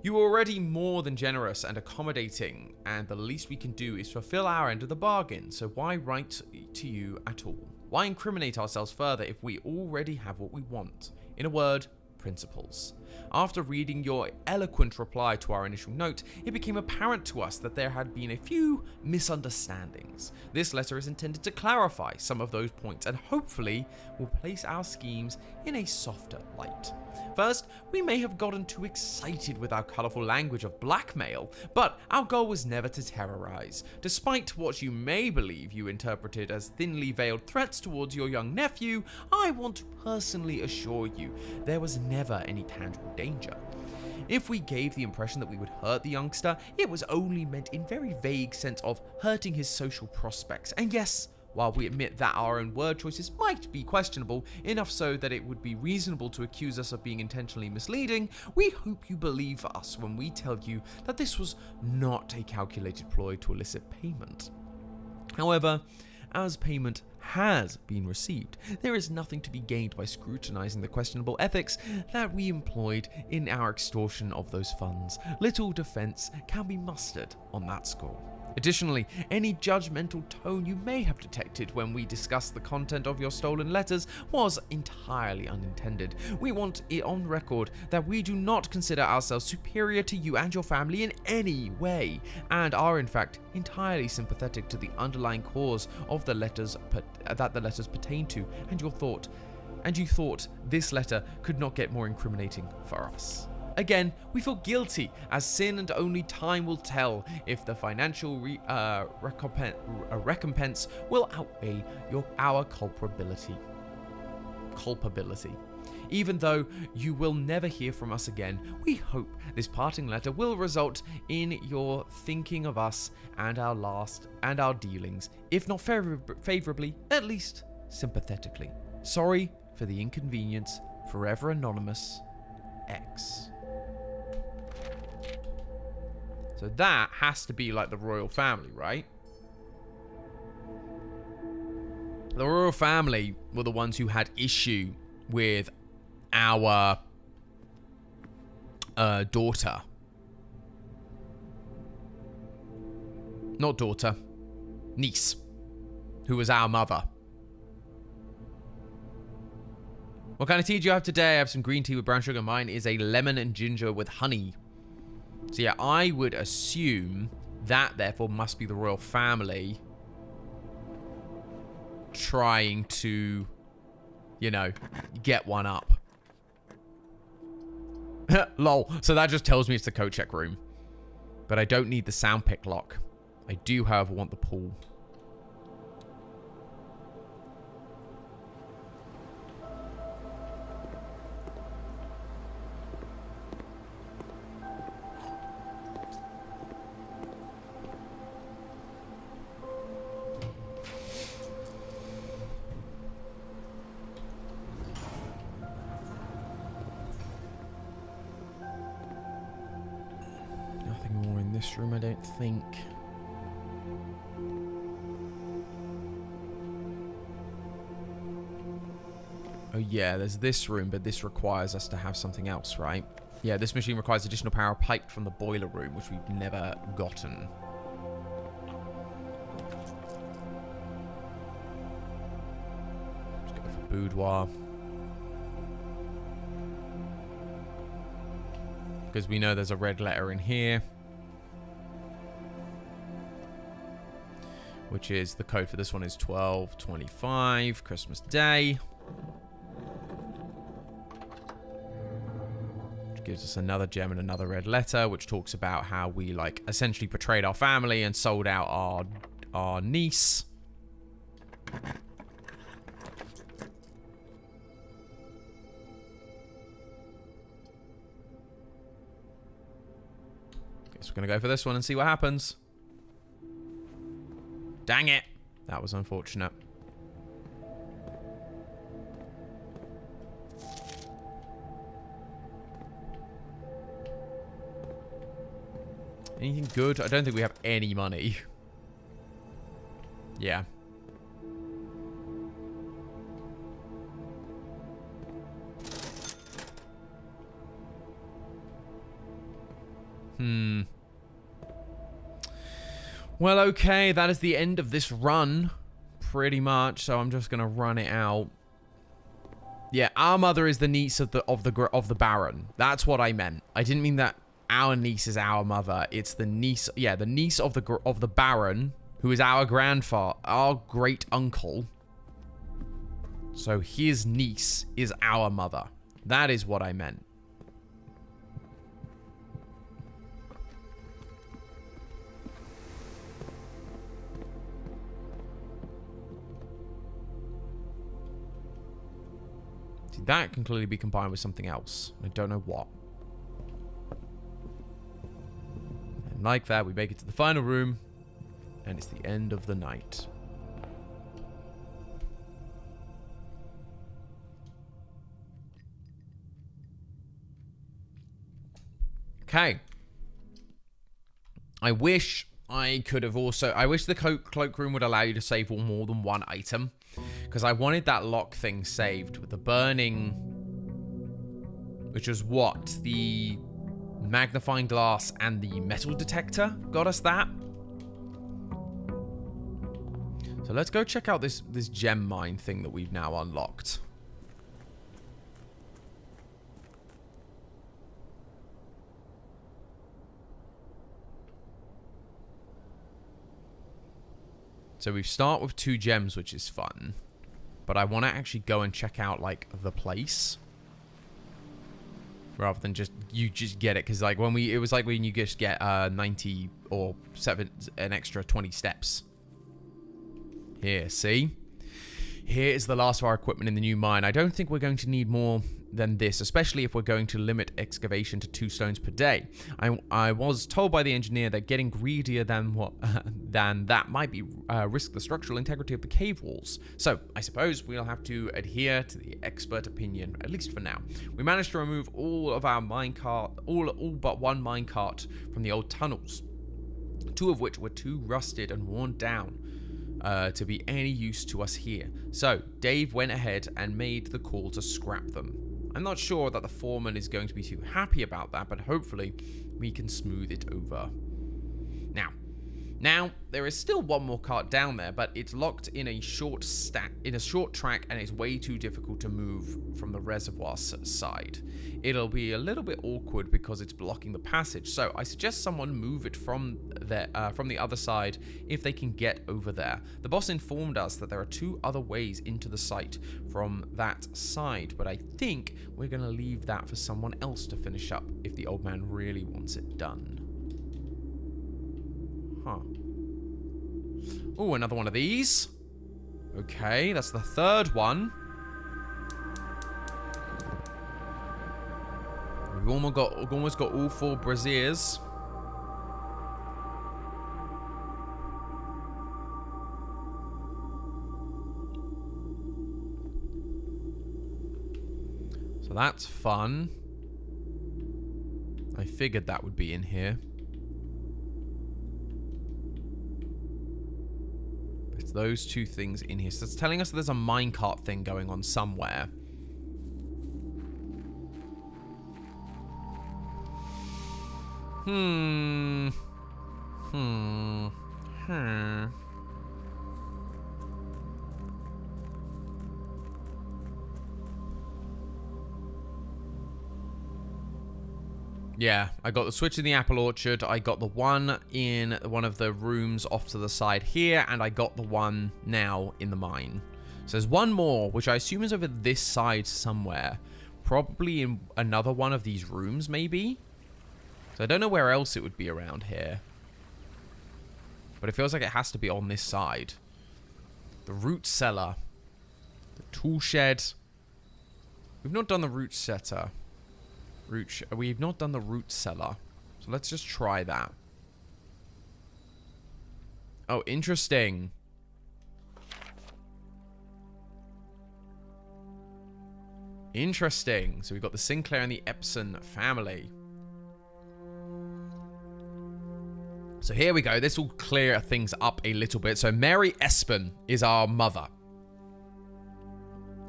You are already more than generous and accommodating, and the least we can do is fulfill our end of the bargain, so why write to you at all? Why incriminate ourselves further if we already have what we want? In a word, principles. After reading your eloquent reply to our initial note, it became apparent to us that there had been a few misunderstandings. This letter is intended to clarify some of those points and hopefully will place our schemes in a softer light. First, we may have gotten too excited with our colourful language of blackmail, but our goal was never to terrorise. Despite what you may believe you interpreted as thinly veiled threats towards your young nephew, I want to personally assure you there was never any tangible danger. If we gave the impression that we would hurt the youngster, it was only meant in very vague sense of hurting his social prospects. And yes, while we admit that our own word choices might be questionable, enough so that it would be reasonable to accuse us of being intentionally misleading, we hope you believe us when we tell you that this was not a calculated ploy to elicit payment. However, as payment has been received, there is nothing to be gained by scrutinizing the questionable ethics that we employed in our extortion of those funds. Little defense can be mustered on that score. Additionally, any judgmental tone you may have detected when we discussed the content of your stolen letters was entirely unintended. We want it on record that we do not consider ourselves superior to you and your family in any way, and are in fact entirely sympathetic to the underlying cause of the letters that the letters pertain to, and you thought this letter could not get more incriminating for us. Again, we feel guilty as sin, and only time will tell if the financial recompense will outweigh our culpability. Even though you will never hear from us again, we hope this parting letter will result in your thinking of us and our dealings, if not favorably, at least sympathetically. Sorry for the inconvenience. Forever anonymous, X. So that has to be like the royal family, right? The royal family were the ones who had issue with our daughter. Not daughter. Niece. Who was our mother. What kind of tea do you have today? I have some green tea with brown sugar. Mine is a lemon and ginger with honey. So yeah, I would assume that therefore must be the royal family trying to, you know, get one up. Lol. So that just tells me it's the coat check room. But I don't need the sound pick lock. I do, however, want the pool. This room, I don't think. Oh yeah, there's this room, but this requires us to have something else, right? Yeah, this machine requires additional power piped from the boiler room, which we've never gotten. Let's go for boudoir. Because we know there's a red letter in here. Which is, the code for this one is 1225, Christmas Day. Which gives us another gem and another red letter, which talks about how we, like, essentially betrayed our family and sold out our niece. Guess we're gonna go for this one and see what happens. Dang it. That was unfortunate. Anything good? I don't think we have any money. Yeah. Well, okay, that is the end of this run, pretty much, so I'm just going to run it out. Yeah, our mother is the niece of the Baron. That's what I meant. I didn't mean that our niece is our mother. It's the niece. Yeah, the niece of the Baron, who is our grandfather, our great uncle. So his niece is our mother. That is what I meant. See, that can clearly be combined with something else. I don't know what. And like that, we make it to the final room, and it's the end of the night. Okay. I wish I could have also... I wish the cloakroom would allow you to save more than one item. Because I wanted that lock thing saved with the burning... Which was what? The magnifying glass and the metal detector got us that. So let's go check out this gem mine thing that we've now unlocked. So we start with 2 gems, which is fun. But I want to actually go and check out, like, the place. Rather than just, you just get it. Because, like, it was like when you just get 90 or 7, an extra 20 steps. Here, see? Here is the last of our equipment in the new mine. I don't think we're going to need more than this, especially if we're going to limit excavation to 2 stones per day. I was told by the engineer that getting greedier than that might be risk the structural integrity of the cave walls. So I suppose we'll have to adhere to the expert opinion, at least for now. We managed to remove all of our minecart, all but one minecart from the old tunnels, 2 of which were too rusted and worn down to be any use to us here. So Dave went ahead and made the call to scrap them. I'm not sure that the foreman is going to be too happy about that, but hopefully we can smooth it over. Now there is still one more cart down there, but it's locked in a short track, and it's way too difficult to move from the reservoir side. It'll be a little bit awkward because it's blocking the passage. So I suggest someone move it from the other side if they can get over there. The boss informed us that there are 2 other ways into the site from that side, but I think we're going to leave that for someone else to finish up if the old man really wants it done. Huh. Oh, another one of these. Okay, that's the 3rd one. We've almost got all 4 braziers. So that's fun. I figured that would be in here. It's those 2 things in here. So it's telling us there's a minecart thing going on somewhere. Yeah, I got the switch in the apple orchard, I got the one in one of the rooms off to the side here, and I got the one now in the mine. So there's one more, which I assume is over this side somewhere. Probably in another one of these rooms, maybe? So I don't know where else it would be around here. But it feels like it has to be on this side. The root cellar. The tool shed. We've not done the root setter. We've not done the root cellar. So let's just try that. Oh, interesting. Interesting. So we've got the Sinclair and the Epson family. So here we go. This will clear things up a little bit. So Mary Espen is our mother.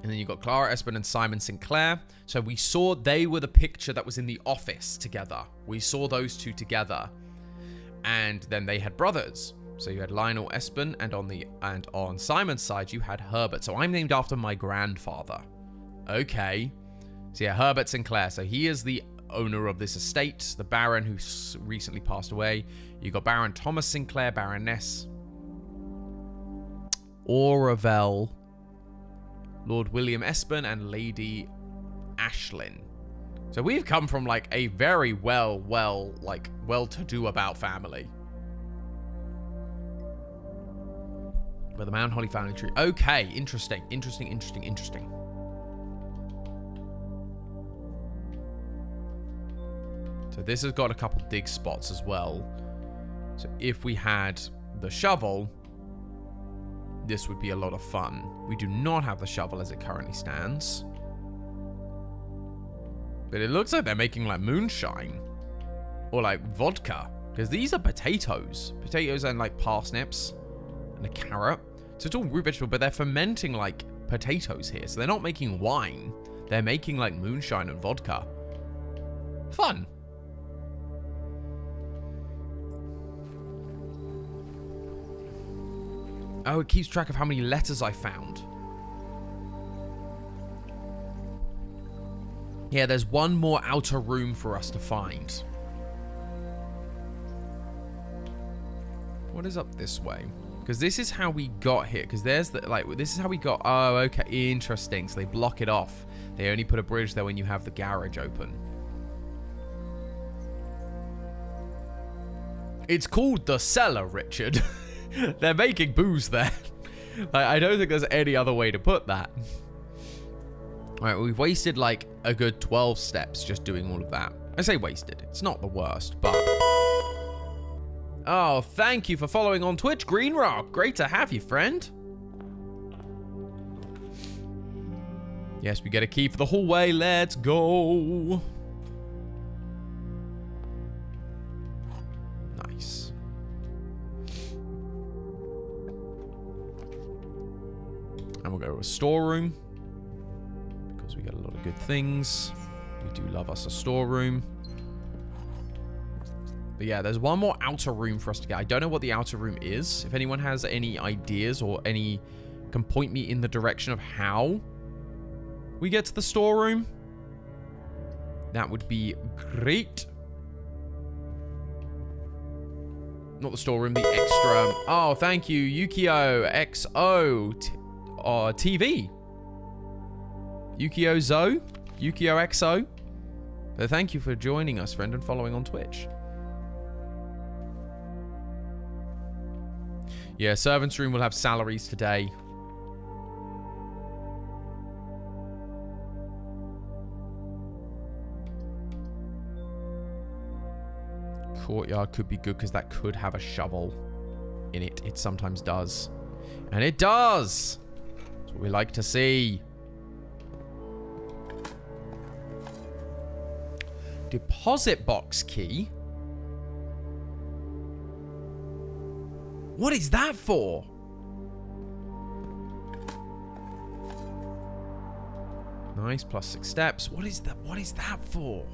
And then you've got Clara Espen and Simon Sinclair. So we saw they were the picture that was in the office together. We saw those 2 together. And then they had brothers. So you had Lionel Espen, and on Simon's side you had Herbert. So I'm named after my grandfather. Okay. So yeah, Herbert Sinclair. So he is the owner of this estate, the Baron who recently passed away. You got Baron Thomas Sinclair, Baroness Auravel, Lord William Espen, and Lady Ashlyn. So we've come from like a very well-to-do about family. But the Mount Holly family tree. Okay, interesting. So this has got a couple dig spots as well. So if we had the shovel, this would be a lot of fun. We do not have the shovel as it currently stands. But it looks like they're making like moonshine. Or like vodka. Because these are potatoes. Potatoes and like parsnips. And a carrot. So it's all root vegetable, but they're fermenting like potatoes here. So they're not making wine. They're making like moonshine and vodka. Fun. Oh, it keeps track of how many letters I found. Yeah, there's one more outer room for us to find. What is up this way? Because this is how we got here. Because there's the, like, this is how we got... Oh, okay. Interesting. So they block it off. They only put a bridge there when you have the garage open. It's called the cellar, Richard. They're making booze there. Like, I don't think there's any other way to put that. Alright, we've wasted like a good 12 steps just doing all of that. I say wasted. It's not the worst, but... Oh, thank you for following on Twitch, Green Rock. Great to have you, friend. Yes, we get a key for the hallway. Let's go. Nice. And we'll go to a storeroom. Because we get a lot of good things. We do love us a storeroom. But yeah, there's one more outer room for us to get. I don't know what the outer room is. If anyone has any ideas or can point me in the direction of how we get to the storeroom, that would be great. Not the storeroom, the extra. Oh, thank you, Yukio XO TV. Yukio Zo, Yukio XO. So thank you for joining us, friend, and following on Twitch. Yeah, servants' room will have salaries today. Courtyard could be good because that could have a shovel in it. It sometimes does. And it does! That's what we like to see. Deposit box key? What is that for? Nice, plus 6 steps. What is that? What is that for?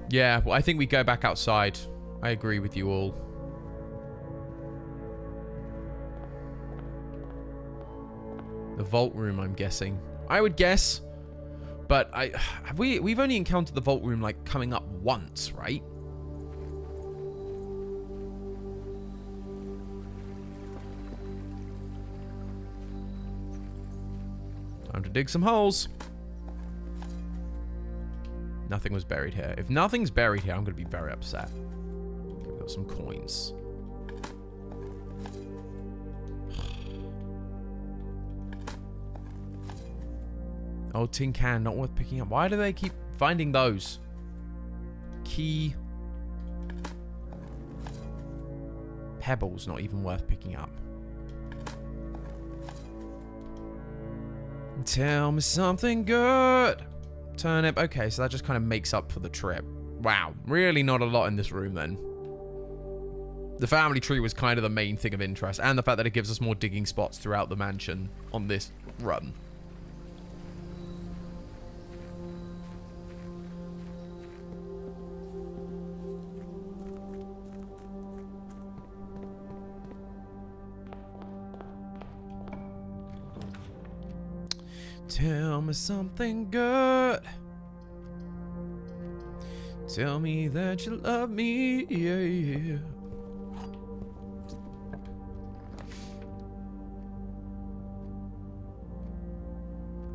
Yeah, well, I think we go back outside. I agree with you all. The vault room, I'm guessing. I would guess. But we've only encountered the vault room like coming up once, right? Time to dig some holes. Nothing was buried here. If nothing's buried here, I'm going to be very upset. We've got some coins. Oh, tin can, not worth picking up. Why do they keep finding those? Key. Pebbles, not even worth picking up. Tell me something good. Turnip. Okay, so that just kind of makes up for the trip. Wow. Really not a lot in this room then. The family tree was kind of the main thing of interest, and the fact that it gives us more digging spots throughout the mansion on this run. Tell me something good. Tell me that you love me, yeah.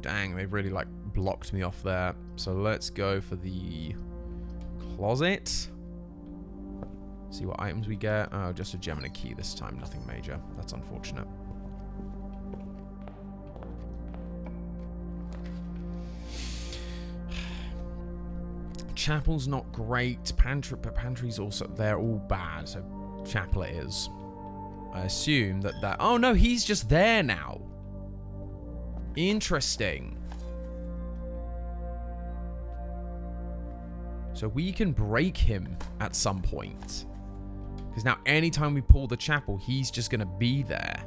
Dang, they've really, like, blocked me off there. So let's go for the closet. See what items we get. Oh, just a gem and a key this time. Nothing major. That's unfortunate. Chapel's not great. But pantry's also... They're all bad. So chapel it is. I assume that... Oh, no, he's just there now. Interesting. So we can break him at some point. Because now anytime we pull the chapel, he's just going to be there.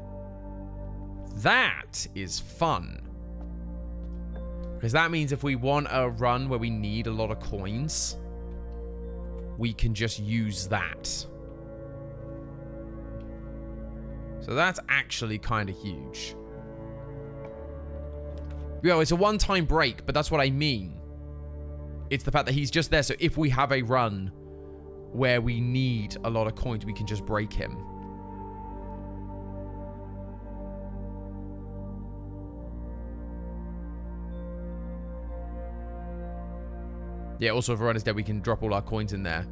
That is fun. Because that means if we want a run where we need a lot of coins, we can just use that. So that's actually kind of huge. Yo, it's a one-time break, but that's what I mean. It's the fact that he's just there, so if we have a run where we need a lot of coins, we can just break him. Yeah, also if a run is dead, we can drop all our coins in there.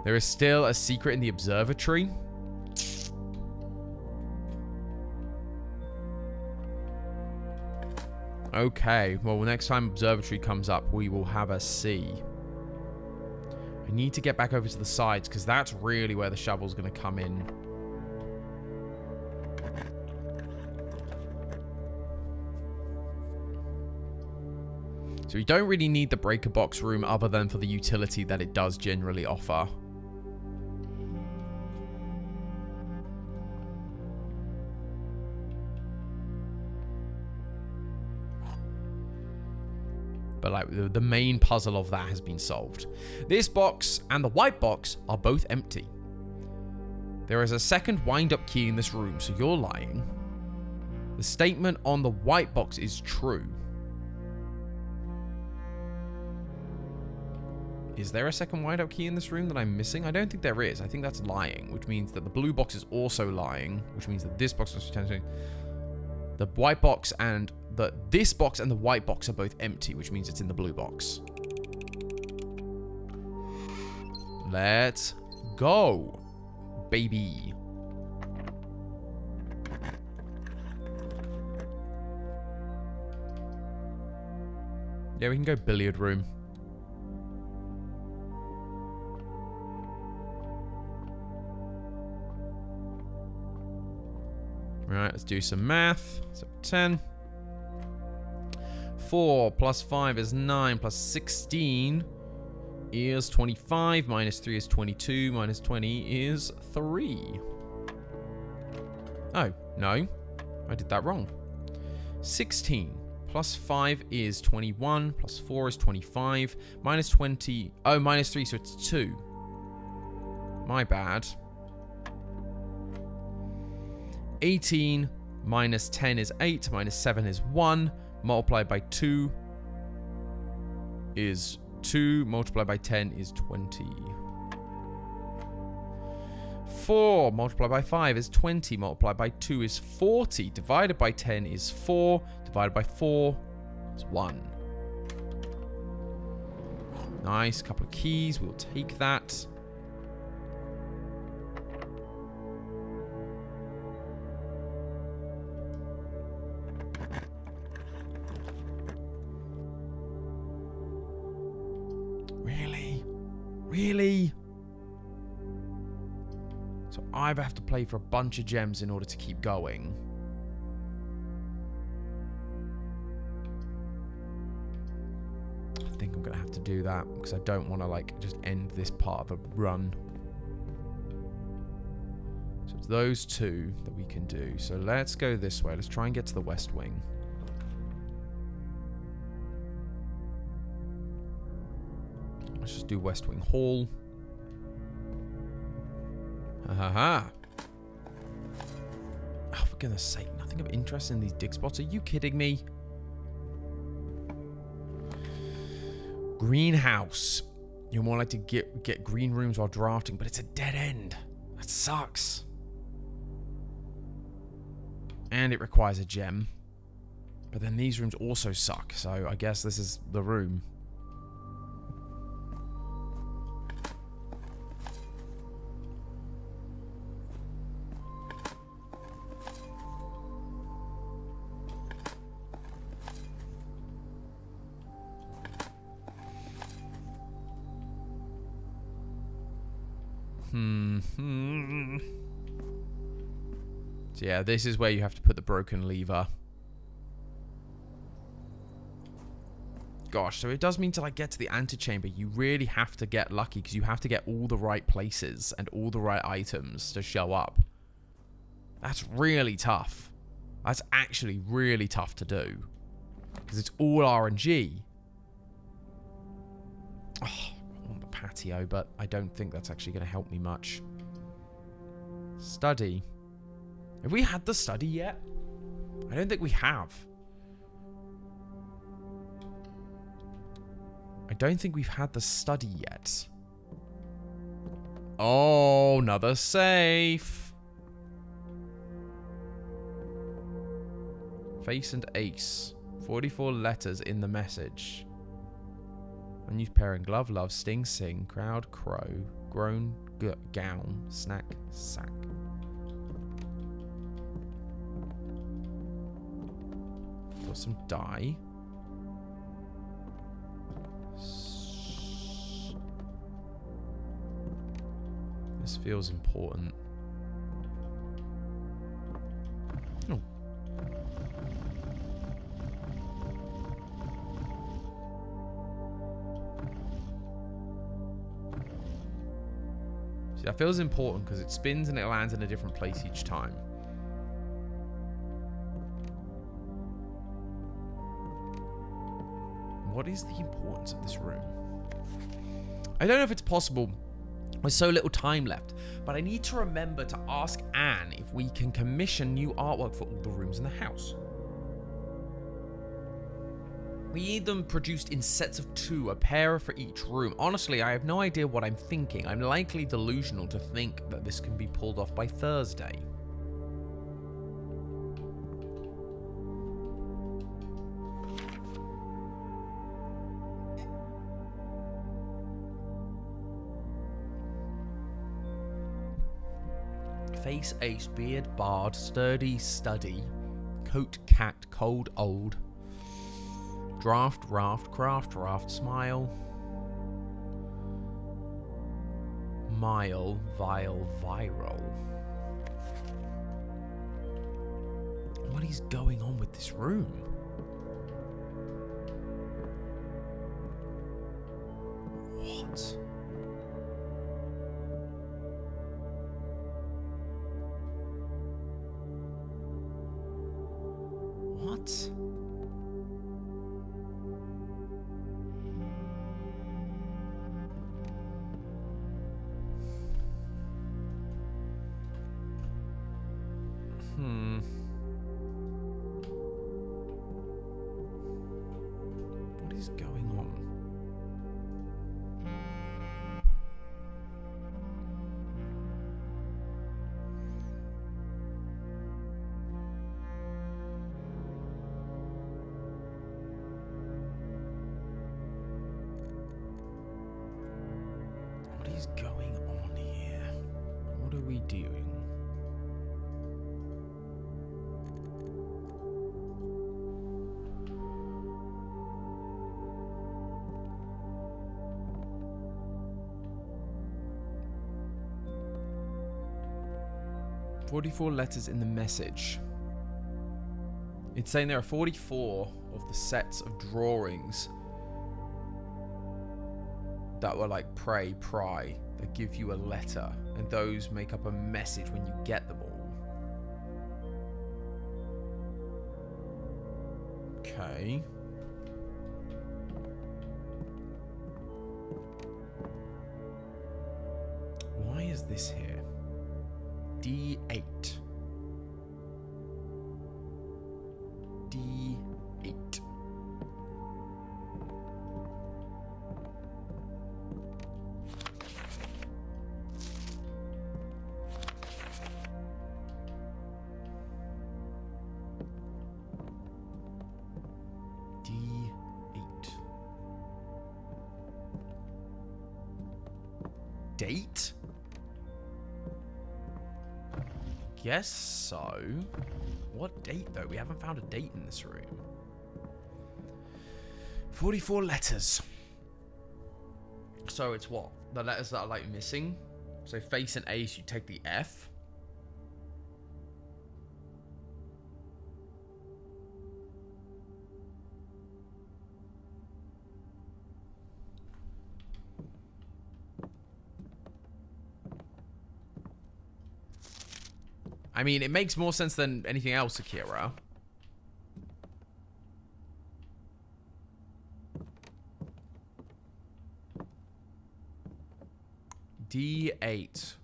There is still a secret in the observatory. Okay, well, next time observatory comes up, we will have a see. I need to get back over to the sides, because that's really where the shovel's going to come in. So we don't really need the breaker box room other than for the utility that it does generally offer. But like the main puzzle of that has been solved. This box and the white box are both empty. There is a second wind-up key in this room, so you're lying. The statement on the white box is true. Is there a second wind-up key in this room that I'm missing? I don't think there is. I think that's lying, which means that the blue box is also lying, which means that this box was potentially... The white box and this box and the white box are both empty, which means it's in the blue box. Let's go, baby. Yeah, we can go billiard room. Right, let's do some math. So 10. 4 plus 5 is 9 plus 16 is 25. Minus 3 is 22. Minus 20 is 3. Oh, no. I did that wrong. 16 plus 5 is 21. Plus 4 is 25. Minus 20. Oh, minus 3, so it's 2. My bad. 18 minus 10 is 8, minus 7 is 1, multiplied by 2 is 2, multiplied by 10 is 20. 4 multiplied by 5 is 20, multiplied by 2 is 40, divided by 10 is 4, divided by 4 is 1. Nice, couple of keys, we'll take that. Really? So I have to play for a bunch of gems in order to keep going. I think I'm going to have to do that because I don't want to, like, just end this part of the run. So it's those two that we can do. So let's go this way. Let's try and get to the west wing. Let's just do West Wing Hall. Ha ha ha. Oh, for goodness sake, nothing of interest in these dig spots. Are you kidding me? Greenhouse. You're more likely to get green rooms while drafting, but it's a dead end. That sucks. And it requires a gem. But then these rooms also suck, so I guess this is the room. So yeah, this is where you have to put the broken lever. Gosh, so it does mean to, like, get to the antechamber, you really have to get lucky because you have to get all the right places and all the right items to show up. That's really tough. That's actually really tough to do because it's all RNG. Oh, I want the patio, but I don't think that's actually going to help me much. Study. Have we had the study yet? I don't think we have. I don't think we've had the study yet. Oh, another safe. Face and ace. 44 letters in the message. Unused pairing. Glove, love, sting, sing, crowd, crow, groan, gown, snack, sack. Got some dye. This feels important. Oh. See, that feels important because it spins and it lands in a different place each time. What is the importance of this room? I don't know if it's possible with so little time left, but I need to remember to ask Anne if we can commission new artwork for all the rooms in the house. We need them produced in sets of 2, a pair for each room. Honestly, I have no idea what I'm thinking. I'm likely delusional to think that this can be pulled off by Thursday. Face, ace, beard, bard, sturdy, study, coat, cat, cold, old, draft, raft, craft, raft, smile, mile, vile, viral. What is going on with this room? What? What? What is going on? What is going on here? What are we doing? "44 letters in the message." It's saying there are 44 of the sets of drawings that were like pray, pry, that give you a letter, and those make up a message when you get them all. Okay. Why is this here? D8. D8. D8. Date? Guess so. What date, though? We haven't found a date in this room. 44 letters. So it's what? The letters that are, like, missing? So face and ace, you take the F. I mean, it makes more sense than anything else, Akira. D8.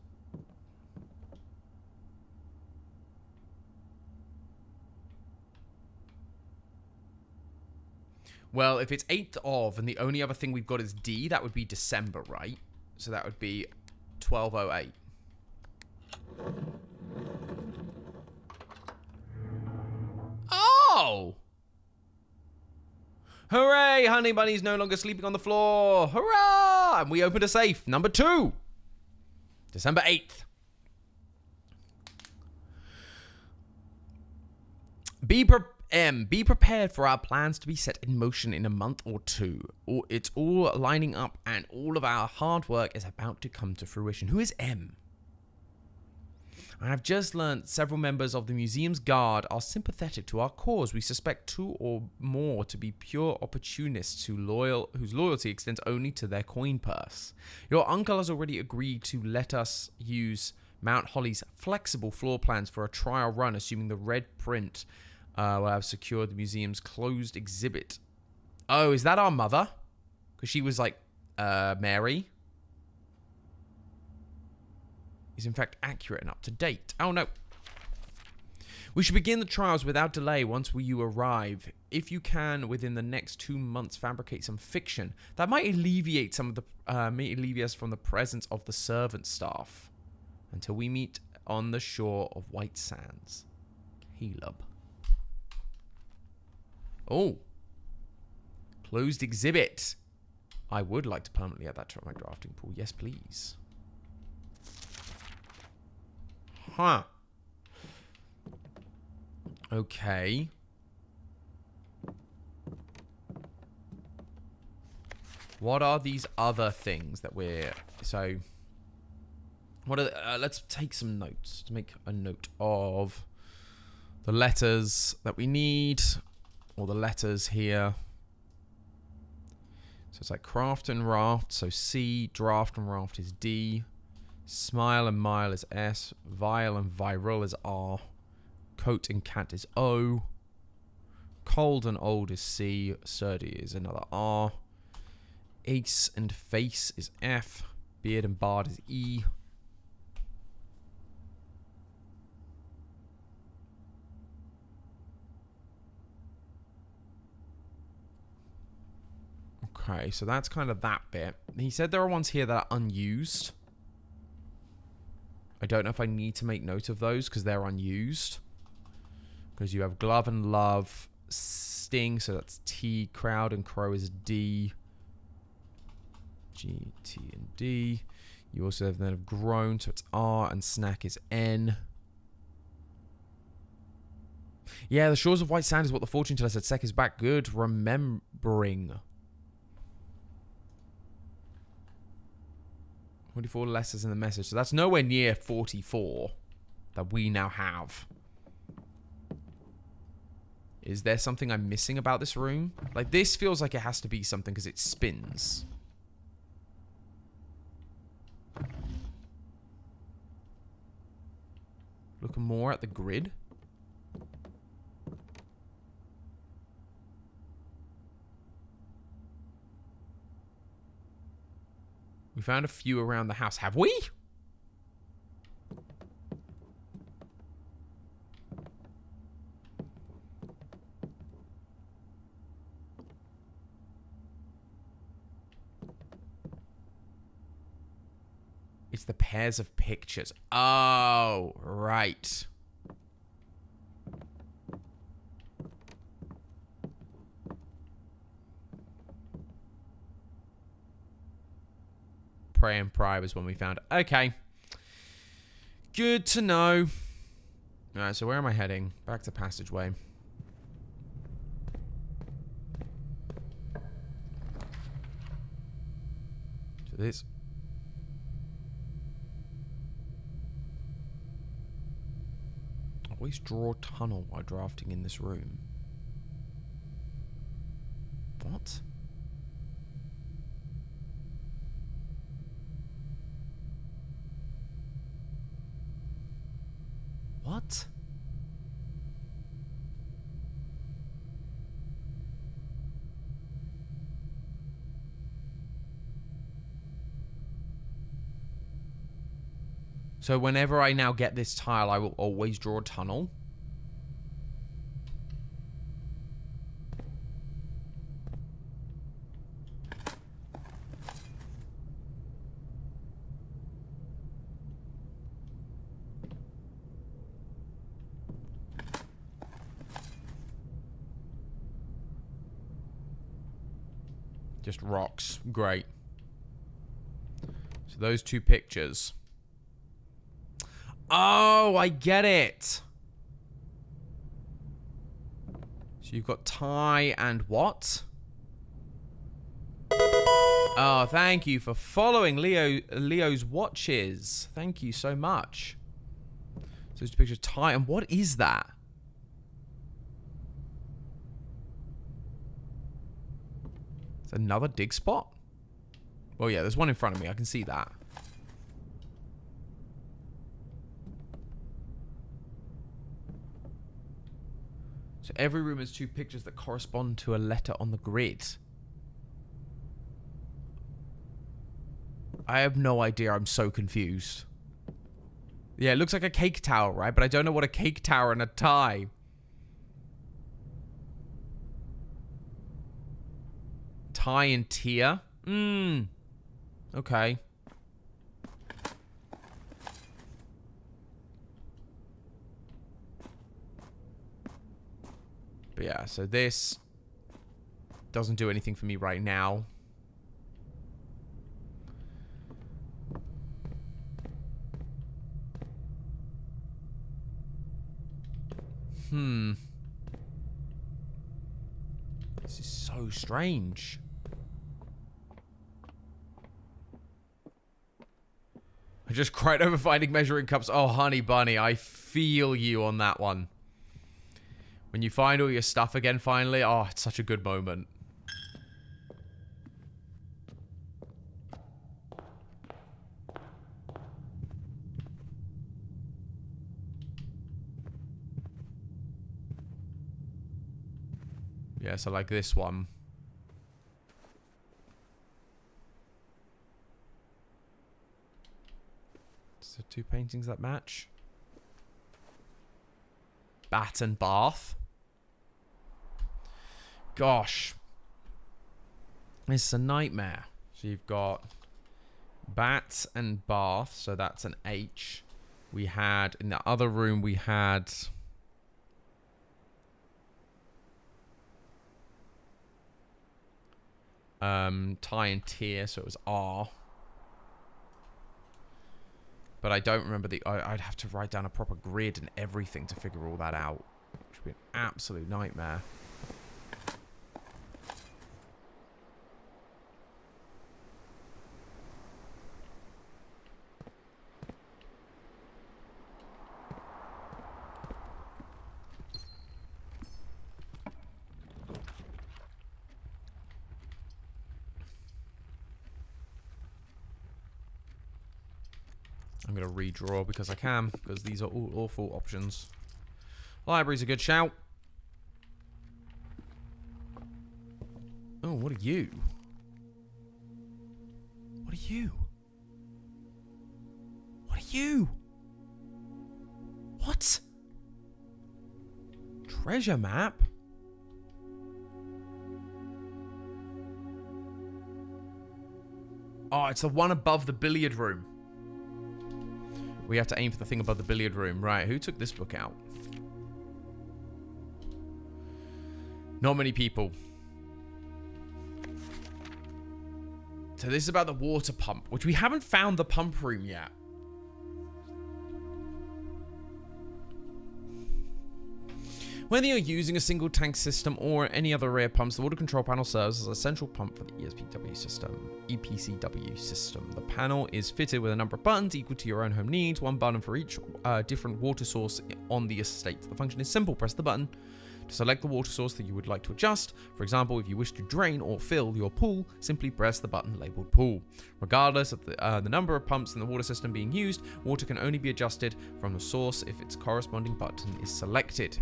Well, if it's 8th of, and the only other thing we've got is D, that would be December, right? So that would be 1208. Oh! Hooray! Honey Bunny's no longer sleeping on the floor. Hurrah! And we opened a safe. Number 2. December 8th. Be prepared for our plans to be set in motion in a month or two. It's all lining up and all of our hard work is about to come to fruition. Who is M? I have just learned several members of the museum's guard are sympathetic to our cause. We suspect 2 or more to be pure opportunists whose loyalty extends only to their coin purse. Your uncle has already agreed to let us use Mount Holly's flexible floor plans for a trial run, assuming the red print will have secured the museum's closed exhibit. Oh, is that our mother? Because she was like, Mary. Is in fact accurate and up to date. Oh no. We should begin the trials without delay once you arrive. If you can, within the next 2 months, fabricate some fiction that might alleviate some of the alleviate us from the presence of the servant staff until we meet on the shore of White Sands. Caleb. Oh. Closed exhibit. I would like to permanently add that to my drafting pool. Yes, please. Huh. Okay. What are these other things that we're... So... What are let's take some notes. To make a note of the letters that we need. Or the letters here. So it's like craft and raft. So C. Draft and raft is D. Smile and mile is S. Vile and viral is R. Coat and cat is O. Cold and old is C. Sturdy is another R. Ace and face is F. Beard and bard is E. Okay, so that's kind of that bit. He said there are ones here that are unused. I don't know if I need to make note of those because they're unused. Because you have glove and love, sting, so that's T. Crowd and crow is D. G, T, and D. You also have then have grown, so it's R, and snack is N. Yeah, the shores of White Sand is what the fortune teller said. Sek is back. Good remembering. 44 letters in the message. So that's nowhere near 44 that we now have. Is there something I'm missing about this room? Like, this feels like it has to be something because it spins. Looking more at the grid. We found a few around the house. Have we? It's the pairs of pictures. Oh, right. Pray and Pry was when we found it. Okay. Good to know. Alright, so where am I heading? Back to passageway. So this. Always draw tunnel while drafting in this room. What? What? So whenever I now get this tile, I will always draw a tunnel. Just rocks. Great. So those two pictures. Oh, I get it. So you've got Ty and what? Oh, thank you for following Leo's watches. Thank you so much. So those two pictures, Ty, and what is that? It's another dig spot? Well, yeah, there's one in front of me. I can see that. So every room has two pictures that correspond to a letter on the grid. I have no idea. I'm so confused. Yeah, it looks like a cake tower, right? But I don't know what a cake tower and a tie. Tie and Tia? Okay. But yeah, so this doesn't do anything for me right now. This is so strange. I just cried over finding measuring cups. Oh, honey bunny, I feel you on that one. When you find all your stuff again finally, oh, it's such a good moment. Yeah, so like this one. So two paintings that match. Bat and bath. Gosh. It's a nightmare. So you've got bat and bath, so that's an H. We had, in the other room, we had... tie and tear, so it was R. But I don't remember the... I'd have to write down a proper grid and everything to figure all that out. Which would be an absolute nightmare. I'm I'm going to redraw because I can, because these are all awful options. Library's a good shout. Oh, what are you? What are you? What are you? What? Treasure map? Oh, it's the one above the billiard room. We have to aim for the thing above the billiard room. Right, who took this book out? Not many people. So this is about the water pump, which we haven't found the pump room yet. Whether you're using a single tank system or any other rear pumps, the water control panel serves as a central pump for the EPCW system. The panel is fitted with a number of buttons equal to your own home needs, one button for each different water source on the estate. The function is simple. Press the button to select the water source that you would like to adjust. For example, if you wish to drain or fill your pool, simply press the button labeled pool. Regardless of the number of pumps in the water system being used, water can only be adjusted from the source if its corresponding button is selected.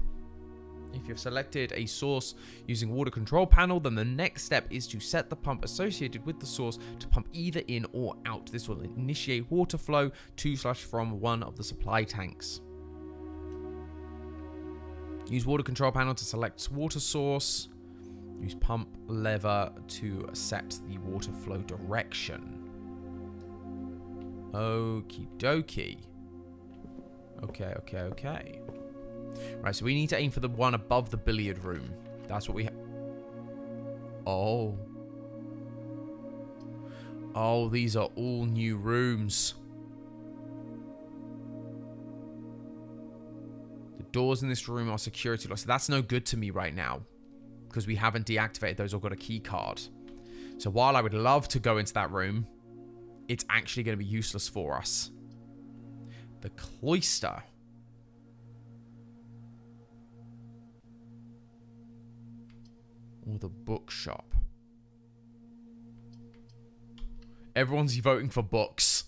If you've selected a source using water control panel, then the next step is to set the pump associated with the source to pump either in or out. This will initiate water flow to/from one of the supply tanks. Use water control panel to select water source. Use pump lever to set the water flow direction. Okie dokie. Okay. Right, so we need to aim for the one above the billiard room. That's what we have. Oh. Oh, these are all new rooms. The doors in this room are security locks. So that's no good to me right now, because we haven't deactivated those or got a key card. So while I would love to go into that room, it's actually going to be useless for us. The cloister. Or the bookshop. Everyone's voting for books.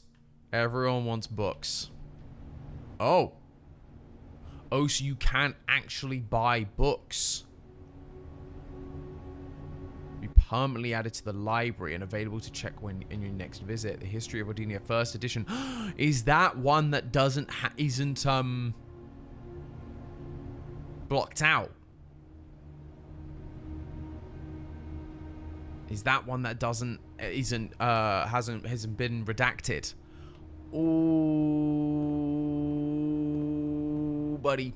Everyone wants books. Oh. Oh, so you can't actually buy books. Be permanently added to the library and available to check when in your next visit. The History of Rodinia First Edition. Is that one that isn't blocked out? Is that one that hasn't been redacted? Ooh, buddy.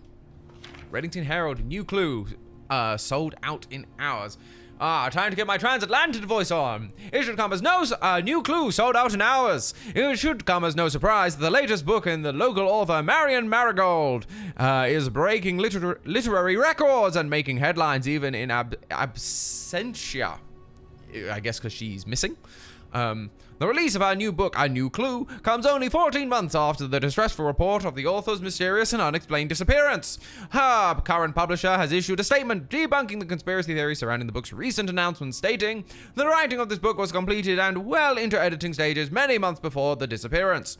Reddington Herald, new clue. Sold out in hours. Trying to get my transatlantic voice on. It should come as no new clue sold out in hours. It should come as no surprise that the latest book in the local author Marion Marigold is breaking literary records and making headlines even in absentia. I guess because she's missing. The release of our new book, A New Clue, comes only 14 months after the distressful report of the author's mysterious and unexplained disappearance. Her current publisher has issued a statement debunking the conspiracy theory surrounding the book's recent announcement, stating the writing of this book was completed and well into editing stages many months before the disappearance.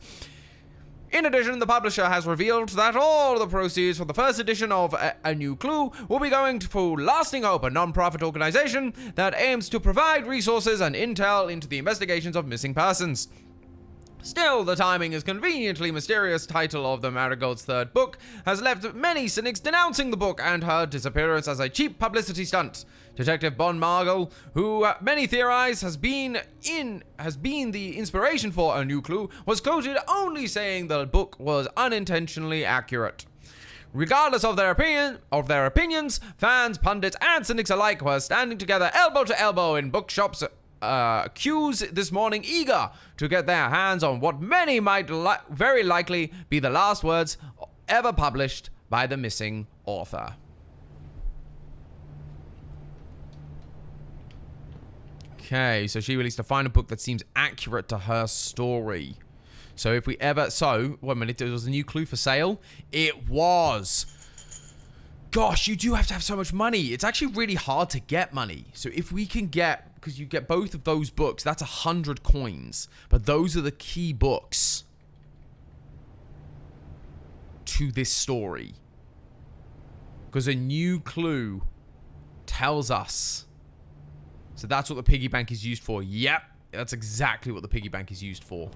In addition, the publisher has revealed that all the proceeds from the first edition of A New Clue will be going to Lasting Hope, a non-profit organization that aims to provide resources and intel into the investigations of missing persons. Still, the timing is conveniently mysterious title of the Marigold's third book has left many cynics denouncing the book and her disappearance as a cheap publicity stunt. Detective Bon Margle, who many theorize has been the inspiration for A New Clue, was quoted only saying the book was unintentionally accurate. Regardless of their opinions, fans, pundits, and cynics alike were standing together elbow to elbow in bookshops queues this morning, eager to get their hands on what many might very likely be the last words ever published by the missing author. Okay, so she released a final book that seems accurate to her story. So if we ever... So, wait a minute, there was a new clue for sale? It was. Gosh, you do have to have so much money. It's actually really hard to get money. So if we can get... Because you get both of those books, that's 100 coins. But those are the key books. to this story. Because a new clue tells us. So that's what the piggy bank is used for. Yep. That's exactly what the piggy bank is used for.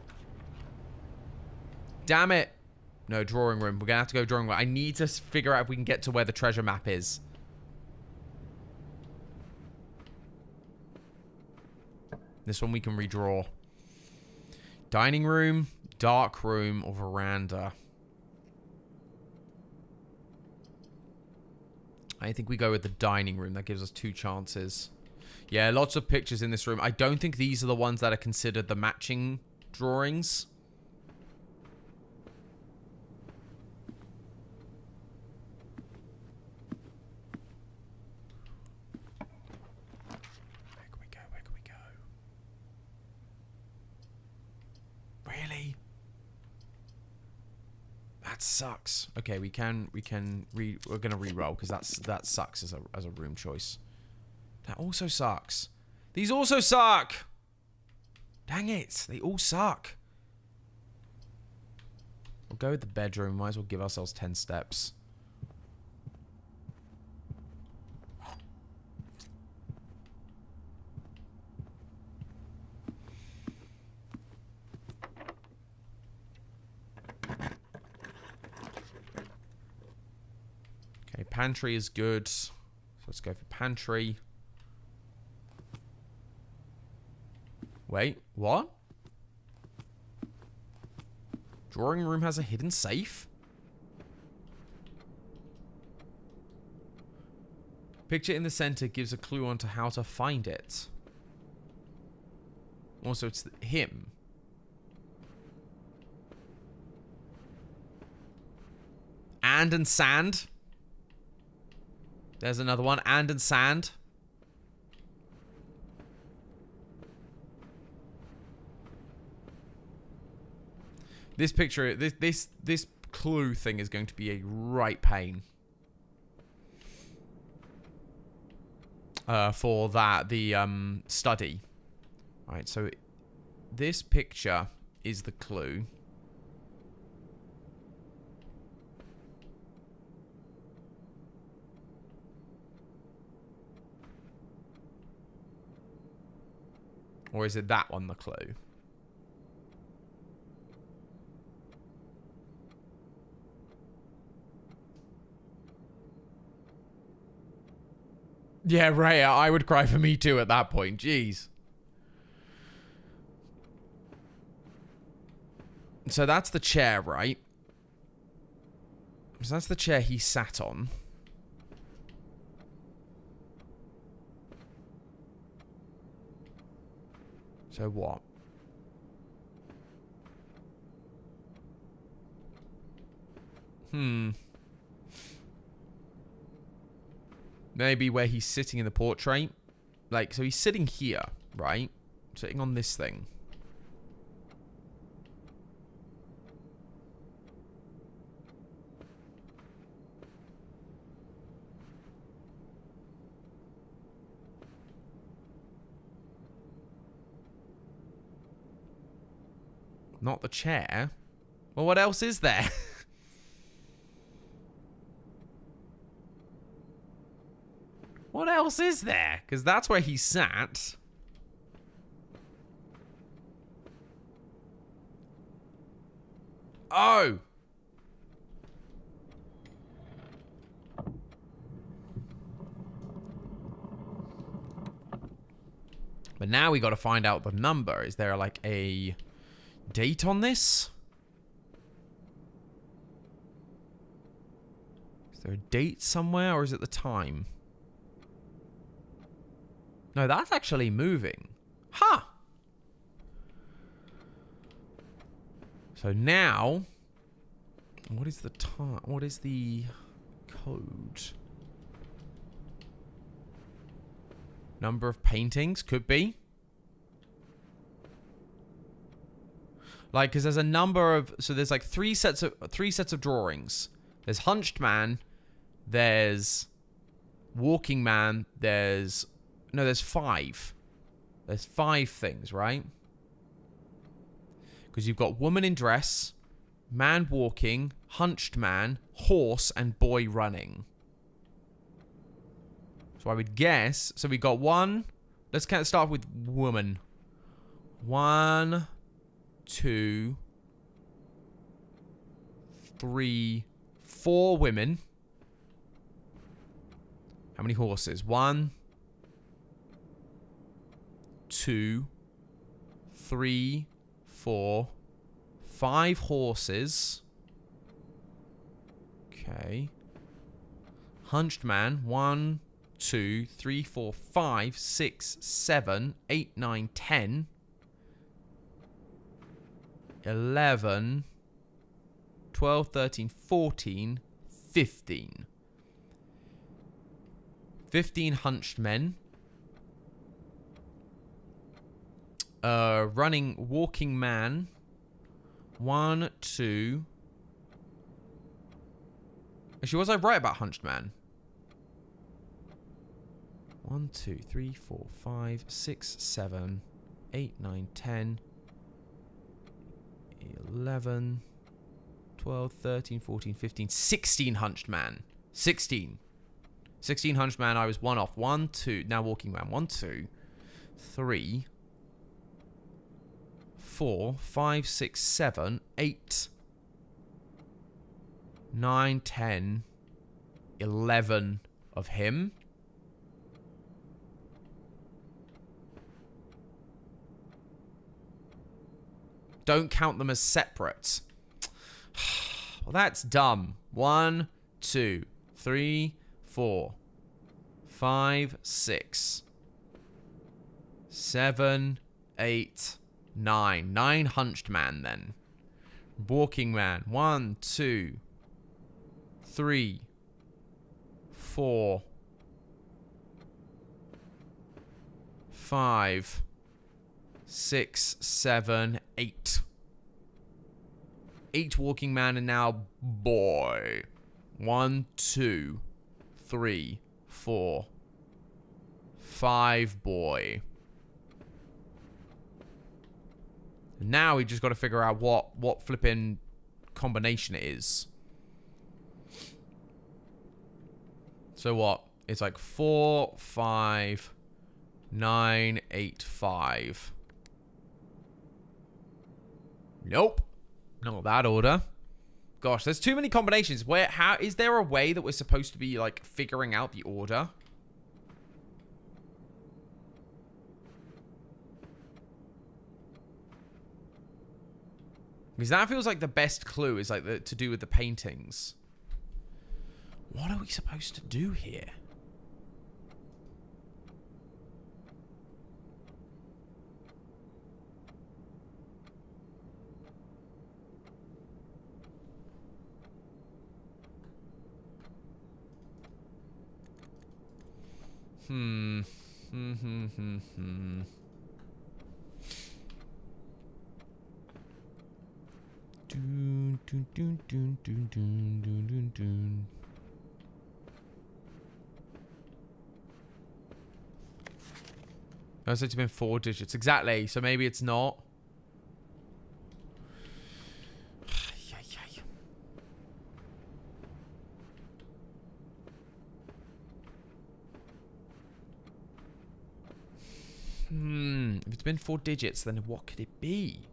Damn it. No, drawing room. We're going to have to go drawing room. I need to figure out if we can get to where the treasure map is. This one we can redraw. Dining room, dark room, or veranda. I think we go with the dining room. That gives us 2 chances. Yeah, lots of pictures in this room. I don't think these are the ones that are considered the matching drawings. Where can we go? Where can we go? Really? That sucks. Okay, we're gonna re-roll because that sucks as a room choice. That also sucks. These also suck. Dang it, they all suck. We'll go with the bedroom. Might as well give ourselves 10 steps. Okay, pantry is good. So let's go for pantry. Wait, what? Drawing room has a hidden safe? Picture in the center gives a clue onto how to find it. Also, it's him. And sand. There's another one. And sand. This picture, this clue thing is going to be a right pain. For that, the study. Alright, so this picture is the clue. Or is it that one the clue? Yeah, right. I would cry for me too at that point. Jeez. So that's the chair, right? So that's the chair he sat on. So what? Maybe where he's sitting in the portrait. Like, so he's sitting here, right? Sitting on this thing. Not the chair. Well, what else is there? What else is there? Because that's where he sat. Oh! But now we got to find out the number. Is there like a date on this? Is there a date somewhere, or is it the time? No, that's actually moving. Huh. So now, what is the time? What is the code? Number of paintings? Could be. Like, because there's a number of, so there's like three sets of drawings. There's hunched man. There's walking man. There's 5. There's 5 things, right? Because you've got woman in dress, man walking, hunched man, horse, and boy running. So I would guess. So we got one. Let's kind of start with woman. 1, 2, 3, 4 women. How many horses? 1, 2, 3, 4, 5 horses. Okay. Hunched man. 1, 2, 3, 4, 5, 6, 7, 8, 9, 10, 11, 12, 13, 14, 15. 15 hunched men. Walking man. 1, 2. Actually, was I right about hunched man? 1, 2, 3, 4, 5, 6, 7, 8, 9, 10, 11, 12, 13, 14, 15, 16 hunched man. 16. 16 hunched man, I was 1 off. 1, 2, now walking man. 1, 2, 3, 4, 5, 6, 7, 8, 9, 10, 11 of him. Don't count them as separate. Well, that's dumb. 1, 2, 3, 4, 5, 6, 7, 8, 9. 9 hunched man then. Walking man. 1, 2, 3, 4, 5, 6, 7, 8. 8 walking man and now boy. 1, 2, 3, 4, 5 boy. Now we just got to figure out what flipping combination it is. So what? It's like 4, 5, 9, 8, 5. Nope. Not that order. Gosh, there's too many combinations. How is there a way that we're supposed to be like figuring out the order? Because that feels like the best clue is like to do with the paintings. What are we supposed to do here? I said it's been 4 digits. Exactly. So maybe it's not. If it's been 4 digits, then what could it be?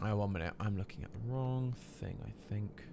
Oh, 1 minute. I'm looking at the wrong thing, I think.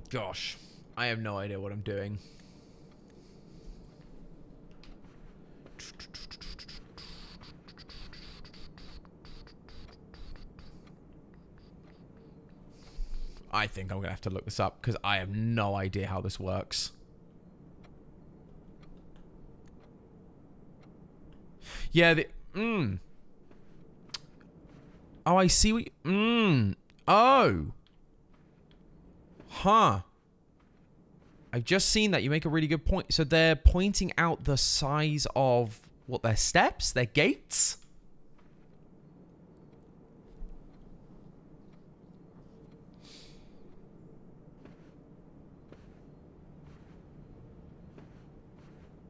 Gosh, I have no idea what I'm doing. I think I'm going to have to look this up because I have no idea how this works. Yeah, Oh, I see what Oh. Huh. I've just seen that. You make a really good point. So they're pointing out the size of, what, their steps? Their gates?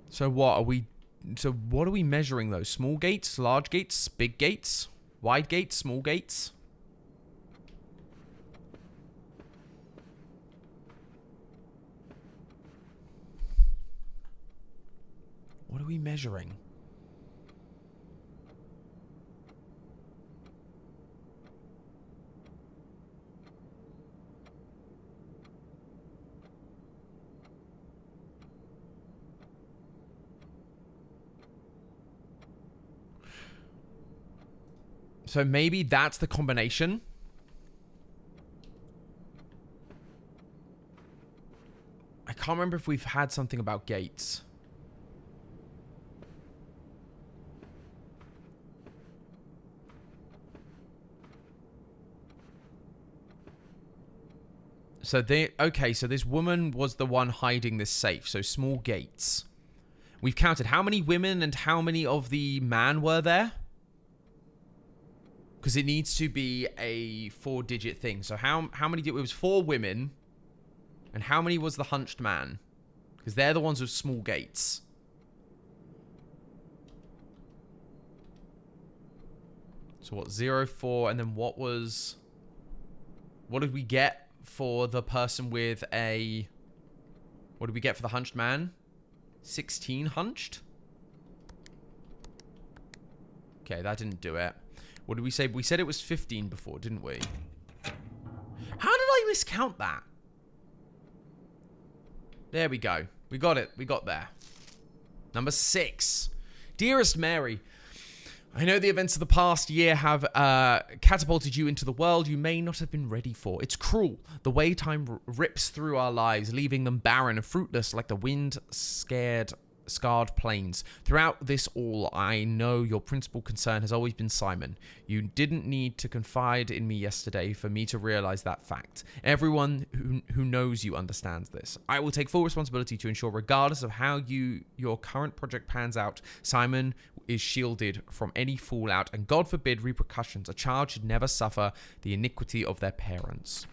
So what are we... So what are we measuring those? Small gates? Large gates? Big gates? Wide gates? Small gates? What are we measuring? So maybe that's the combination. I can't remember if we've had something about gates. So okay, so this woman was the one hiding this safe. So small gates. We've counted how many women and how many of the man were there? Because it needs to be a 4-digit thing. So how many did it was 4 women. And how many was the hunched man? Because they're the ones with small gates. So what, 0, 4, and then what did we get for the person with a... What did we get for the hunched man? 16 hunched? Okay, that didn't do it. What did we say? We said it was 15 before, didn't we? How did I miscount that? There we go. We got it. We got there. Number 6. Dearest Mary, I know the events of the past year have catapulted you into the world you may not have been ready for. It's cruel, the way time rips through our lives, leaving them barren and fruitless like the wind-scarred plains. Throughout this all, I know your principal concern has always been Simon. You didn't need to confide in me yesterday for me to realize that fact. Everyone who knows you understands this. I will take full responsibility to ensure, regardless of how your current project pans out, Simon is shielded from any fallout and, God forbid, repercussions. A child should never suffer the iniquity of their parents.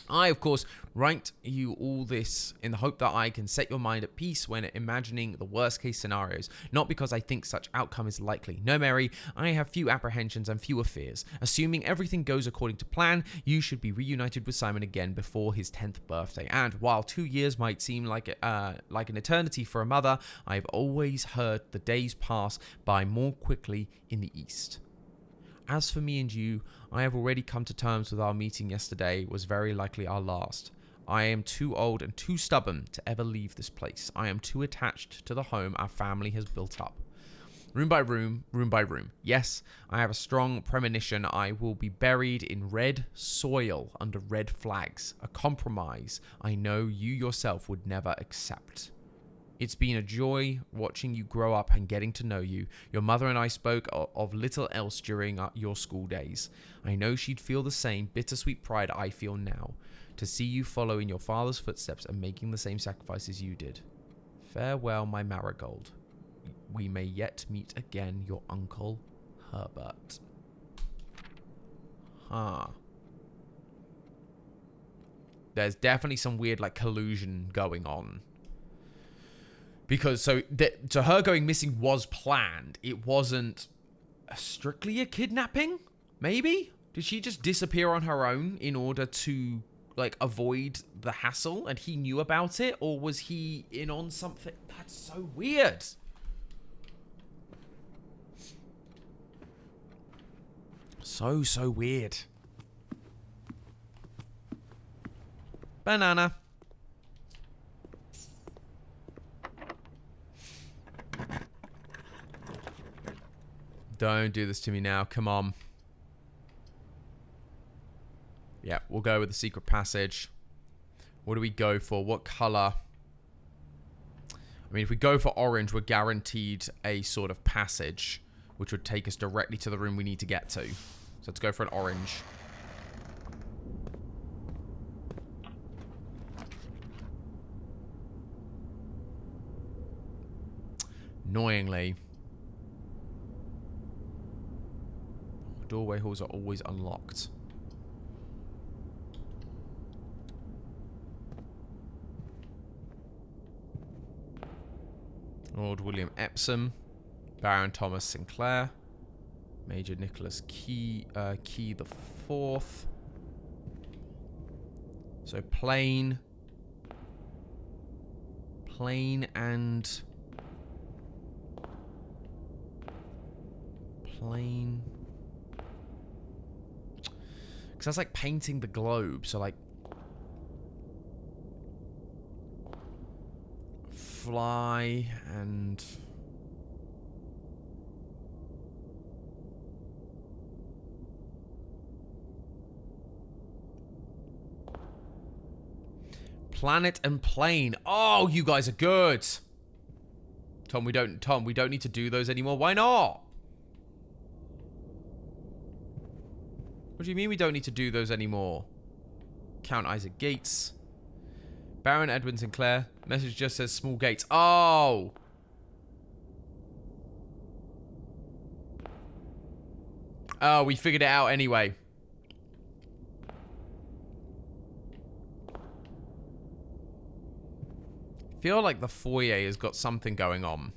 I, of course, write you all this in the hope that I can set your mind at peace when imagining the worst-case scenarios, not because I think such outcome is likely. No, Mary, I have few apprehensions and fewer fears. Assuming everything goes according to plan, you should be reunited with Simon again before his 10th birthday. And while 2 years might seem like an eternity for a mother, I've always heard the days pass by more quickly in the East. As for me and you, I have already come to terms with our meeting yesterday was very likely our last. I am too old and too stubborn to ever leave this place. I am too attached to the home our family has built up. Room by room, room by room. Yes, I have a strong premonition I will be buried in red soil under red flags. A compromise I know you yourself would never accept. It's been a joy watching you grow up and getting to know you. Your mother and I spoke of little else during your school days. I know she'd feel the same bittersweet pride I feel now, to see you follow in your father's footsteps and making the same sacrifices you did. Farewell, my marigold. We may yet meet again, your uncle, Herbert. Huh. There's definitely some weird, collusion going on. Because, so her going missing was planned. It wasn't strictly a kidnapping? Maybe? Did she just disappear on her own in order to, avoid the hassle? And he knew about it? Or was he in on something? That's so weird. So weird. Banana. Don't do this to me now. Come on. Yeah, we'll go with the secret passage. What do we go for? What color? I mean, if we go for orange, we're guaranteed a sort of passage, which would take us directly to the room we need to get to. So let's go for an orange. Annoyingly, doorway halls are always unlocked. Lord William Epsom, Baron Thomas Sinclair, Major Nicholas Key the Fourth. So plain and plain. Because that's like painting the globe. So like fly and planet and plane. Oh, you guys are good. Tom, we don't need to do those anymore. Why not? What do you mean we don't need to do those anymore? Count Isaac Gates. Baron Edwin Sinclair. Message just says small gates. Oh! Oh, we figured it out anyway. I feel like the foyer has got something going on.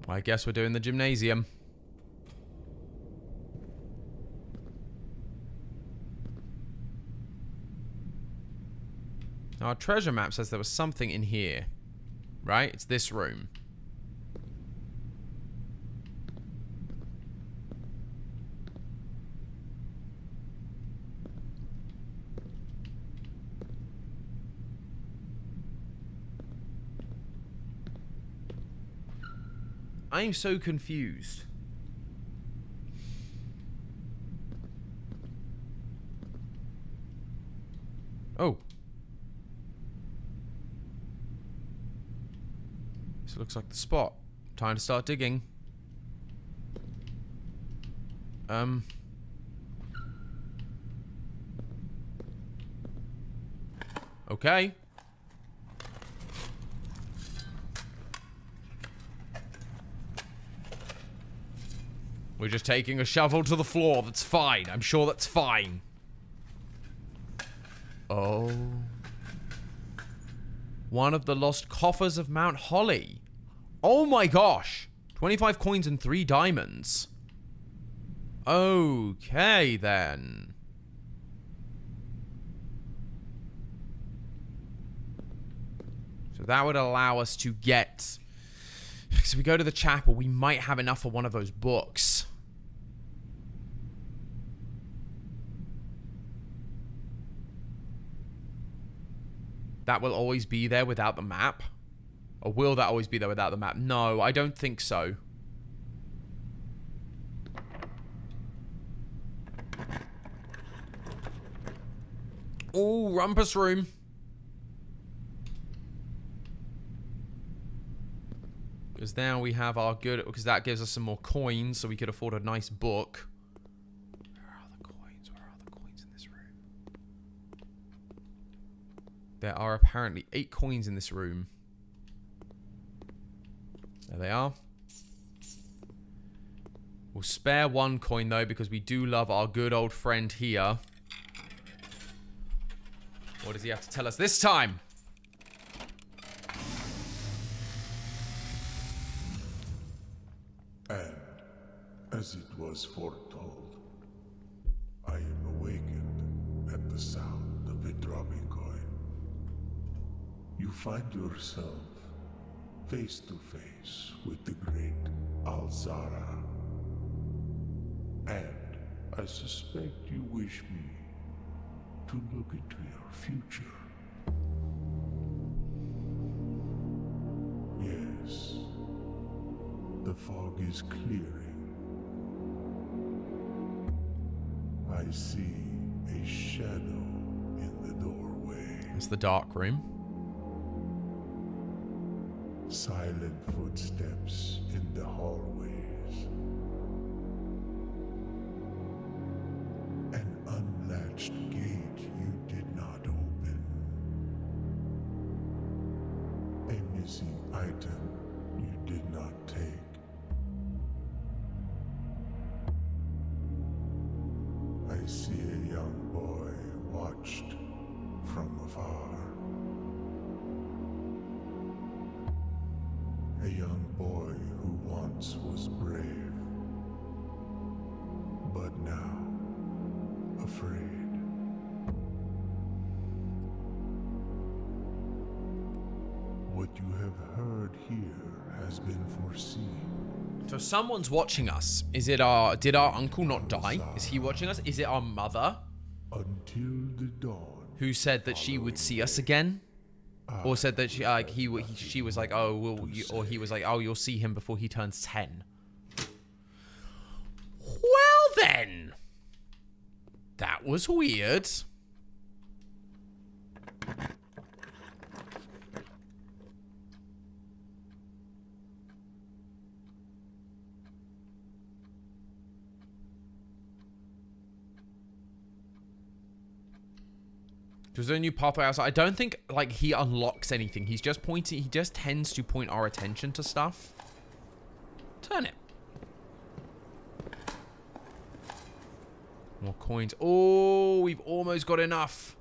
I guess we're doing the gymnasium. Our treasure map says there was something in here. Right? It's this room. I'm so confused. Oh. This looks like the spot. Time to start digging. Okay. We're just taking a shovel to the floor. That's fine. I'm sure that's fine. Oh. One of the lost coffers of Mount Holly. Oh my gosh. 25 coins and 3 diamonds. Okay, then. So that would allow us to get... So we go to the chapel, we might have enough for one of those books. That will always be there without the map? Or will that always be there without the map? No, I don't think so. Ooh, rumpus room. Because now we have our good... Because that gives us some more coins, so we could afford a nice book. Where are the coins? Where are the coins in this room? There are apparently 8 coins in this room. There they are. We'll spare 1 coin, though, because we do love our good old friend here. What does he have to tell us this time? And, as it was foretold, I am awakened at the sound of a dropping coin. You find yourself face to face with the great Alzara. And I suspect you wish me to look into your future. Yes, the fog is clearing. I see a shadow in the doorway. It's the dark room. Silent footsteps in the hallways. An unlatched gate you did not open. A missing item you did not take. I see a young boy watched from afar. A young boy who once was brave, but now afraid. What you have heard here has been foreseen. So someone's watching us. Did our uncle not die? Is he watching us? Is it our mother? Until the dawn. Who said that she would see us again? Or said that she was like, oh, or he was like, oh, you'll see him before he turns 10. Well then, that was weird. There's a new pathway outside. I don't think, like, he unlocks anything. He's just pointing. He just tends to point our attention to stuff. Turn it. More coins. Oh, we've almost got enough.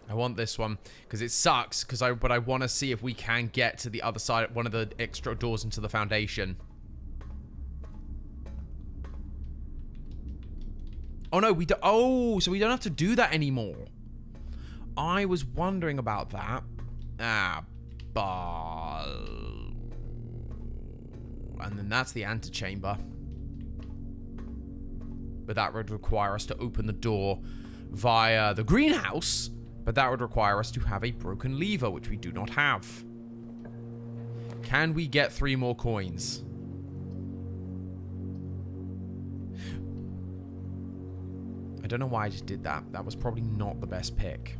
I want this one because it sucks but I want to see if we can get to the other side, one of the extra doors into the foundation. Oh no, we do. Oh, so we don't have to do that anymore. I was wondering about that. And then that's the antechamber. But that would require us to open the door via the greenhouse. But that would require us to have a broken lever, which we do not have. Can we get 3 more coins? I don't know why I just did that. That was probably not the best pick.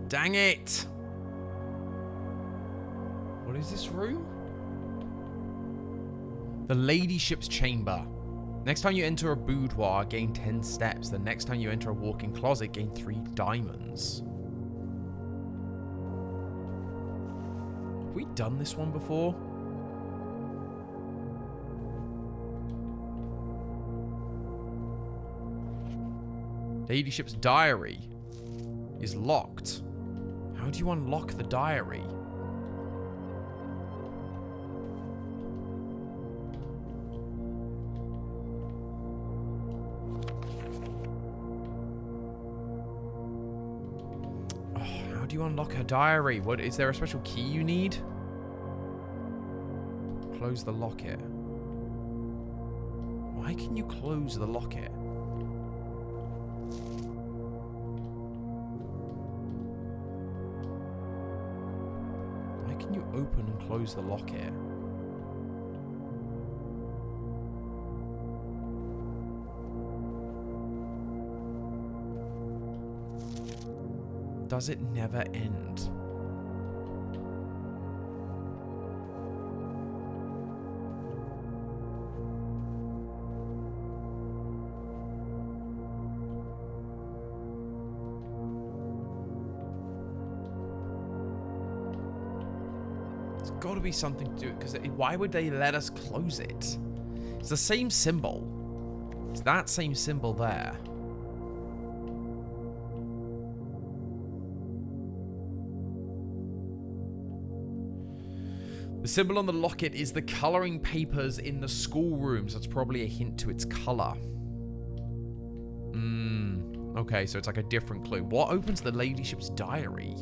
Dang it! What is this room? The ladyship's chamber. Next time you enter a boudoir, gain 10 steps. The next time you enter a walk-in closet, gain 3 diamonds. Have we done this one before? Ladyship's diary is locked. How do you unlock the diary? Oh, how do you unlock her diary? What is there a special key you need? Close the locket. Why can you close the locket? Can you open and close the locket? Does it never end? got to be something to do it, because why would they let us close it? It's the same symbol. It's that same symbol there. The symbol on the locket is the coloring papers in the schoolroom, so it's probably a hint to its color. Okay, so it's like a different clue. What opens the ladyship's diary?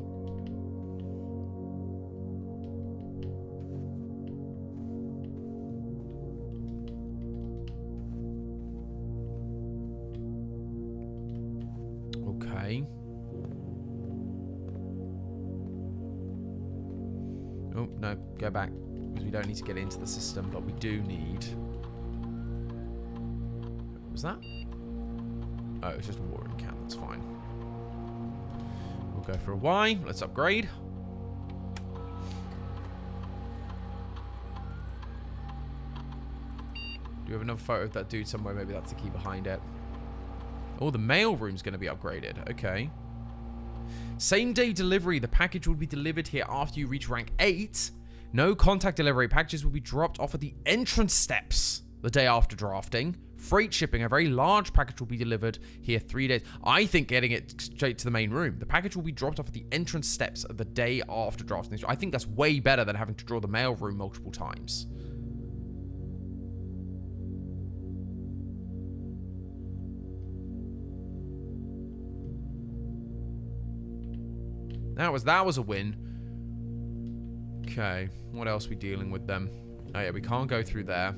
Okay. Oh, no, go back. Because we don't need to get into the system, but we do need... What was that? Oh, it's just a watering can, that's fine. We'll go for a Y. Let's upgrade. Do we have another photo of that dude somewhere? Maybe that's the key behind it. Oh, the mail room's going to be upgraded. Okay. Same day delivery. The package will be delivered here after you reach rank 8. No contact delivery. Packages will be dropped off at the entrance steps the day after drafting. Freight shipping. A very large package will be delivered here 3 days. I think getting it straight to the main room. The package will be dropped off at the entrance steps the day after drafting. I think that's way better than having to draw the mail room multiple times. That was a win. Okay, what else are we dealing with then? Oh yeah, we can't go through there.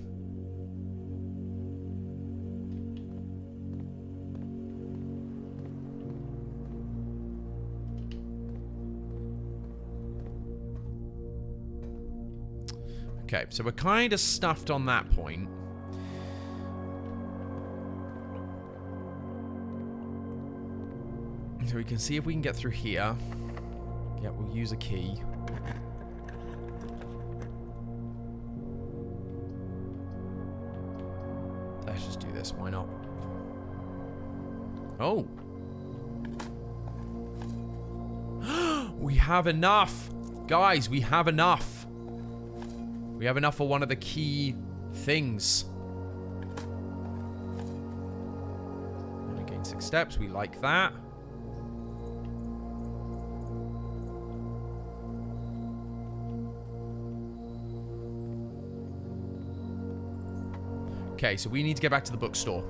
Okay, so we're kind of stuffed on that point. So we can see if we can get through here. Yeah, we'll use a key. Let's just do this, why not? Oh! We have enough! Guys, we have enough! We have enough for one of the key things. And again, 6 steps, we like that. Okay, so we need to get back to the bookstore.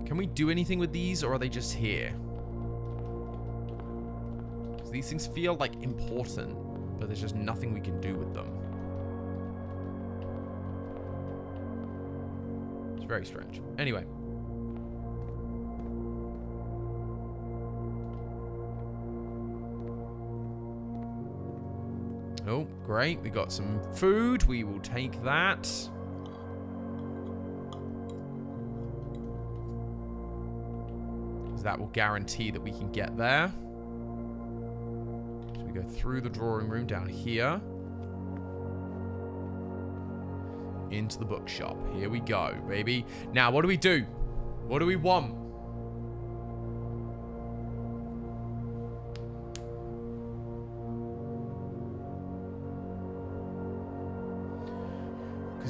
Can we do anything with these, or are they just here? Because these things feel, like, important, but there's just nothing we can do with them. It's very strange. Anyway. Oh, great. We got some food. We will take that. Because that will guarantee that we can get there. So we go through the drawing room down here. Into the bookshop. Here we go, baby. Now, what do we do? What do we want?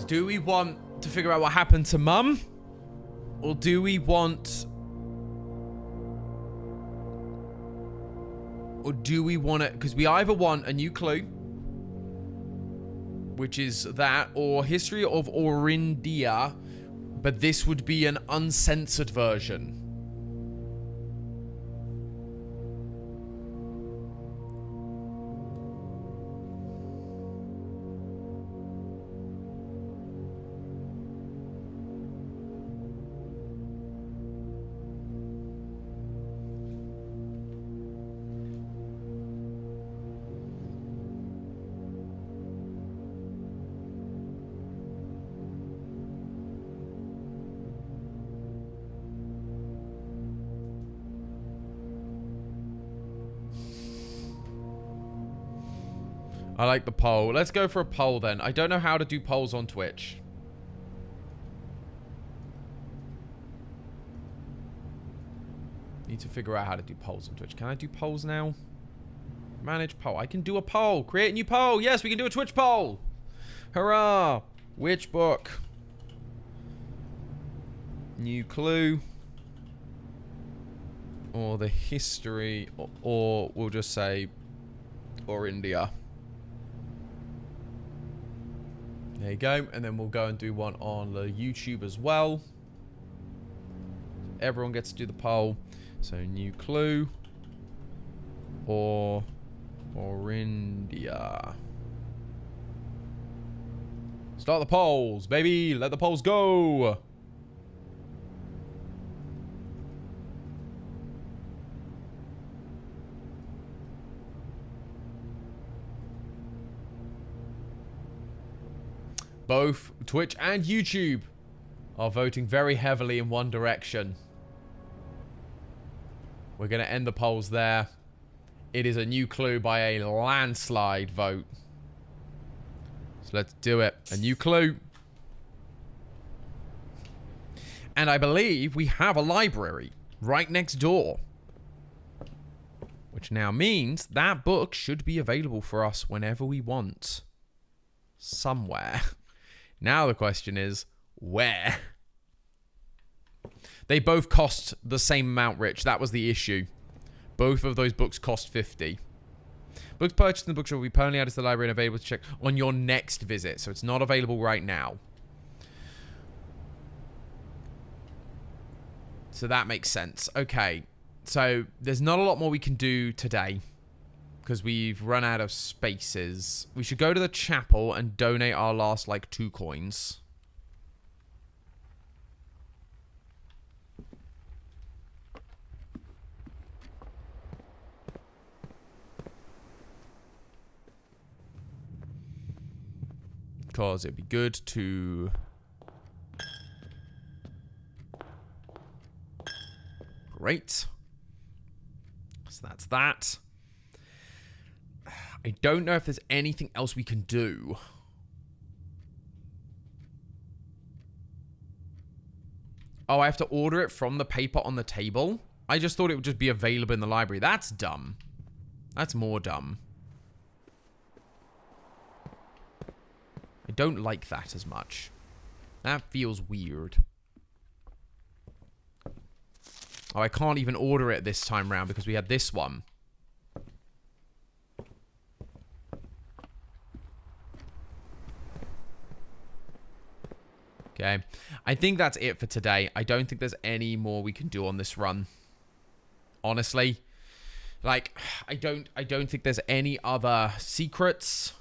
Do we want to figure out what happened to Mum? Or do we want... Or do we want it... Because we either want a new clue, which is that, or History of Orindia, but this would be an uncensored version. I like the poll. Let's go for a poll then. I don't know how to do polls on Twitch. Need to figure out how to do polls on Twitch. Can I do polls now? Manage poll. I can do a poll. Create a new poll. Yes, we can do a Twitch poll. Hurrah. Which book? New clue. Or the history. Or we'll just say, or India. There you go. And then we'll go and do one on the YouTube as well. Everyone gets to do the poll. So new clue. Or India. Start the polls, baby. Let the polls go. Both Twitch and YouTube are voting very heavily in one direction. We're going to end the polls there. It is a new clue by a landslide vote. So let's do it. A new clue. And I believe we have a library right next door. Which now means that book should be available for us whenever we want. Somewhere. Now the question is, where? They both cost the same amount, Rich. That was the issue. Both of those books cost 50. Books purchased in the bookshop will be permanently added to the library and available to check on your next visit. So it's not available right now. So that makes sense. Okay. So there's not a lot more we can do today. Because we've run out of spaces. We should go to the chapel and donate our last, like, 2 coins. Because it'd be good to... Great. So that's that. I don't know if there's anything else we can do. Oh, I have to order it from the paper on the table? I just thought it would just be available in the library. That's dumb. That's more dumb. I don't like that as much. That feels weird. Oh, I can't even order it this time round because we had this one. Okay, I think that's it for today. I don't think there's any more we can do on this run. Honestly, like, I don't think there's any other secrets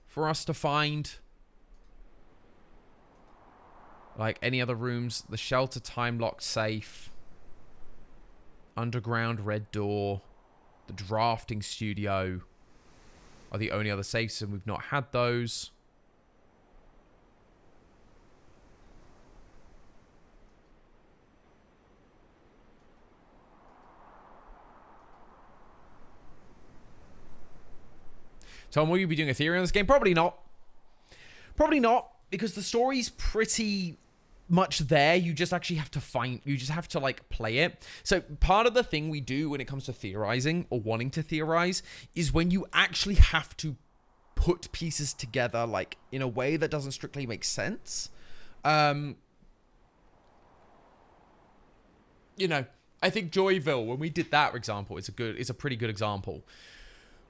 for us to find. Like, any other rooms. The shelter time-locked safe. Underground red door. The drafting studio are the only other safes, and we've not had those. Tom, will you be doing a theory on this game? Probably not. Probably not, because the story's pretty much there. You just actually have to you just have to, like, play it. So part of the thing we do when it comes to theorizing or wanting to theorize is when you actually have to put pieces together, like, in a way that doesn't strictly make sense. You know, I think Joyville, when we did that, for example, it's a pretty good example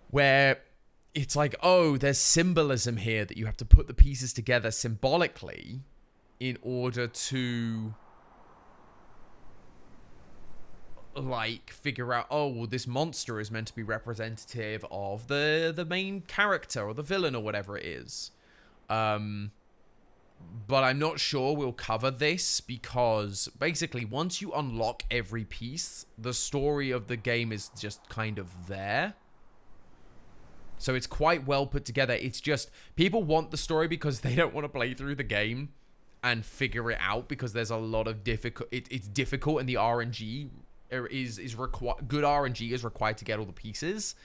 where it's like, oh, there's symbolism here that you have to put the pieces together symbolically in order to, like, figure out, oh, well, this monster is meant to be representative of the main character or the villain or whatever it is. But I'm not sure we'll cover this because basically once you unlock every piece, the story of the game is just kind of there. So it's quite well put together. It's just people want the story because they don't want to play through the game and figure it out because there's a lot of difficult. It's difficult, and the RNG is required. Good RNG is required to get all the pieces.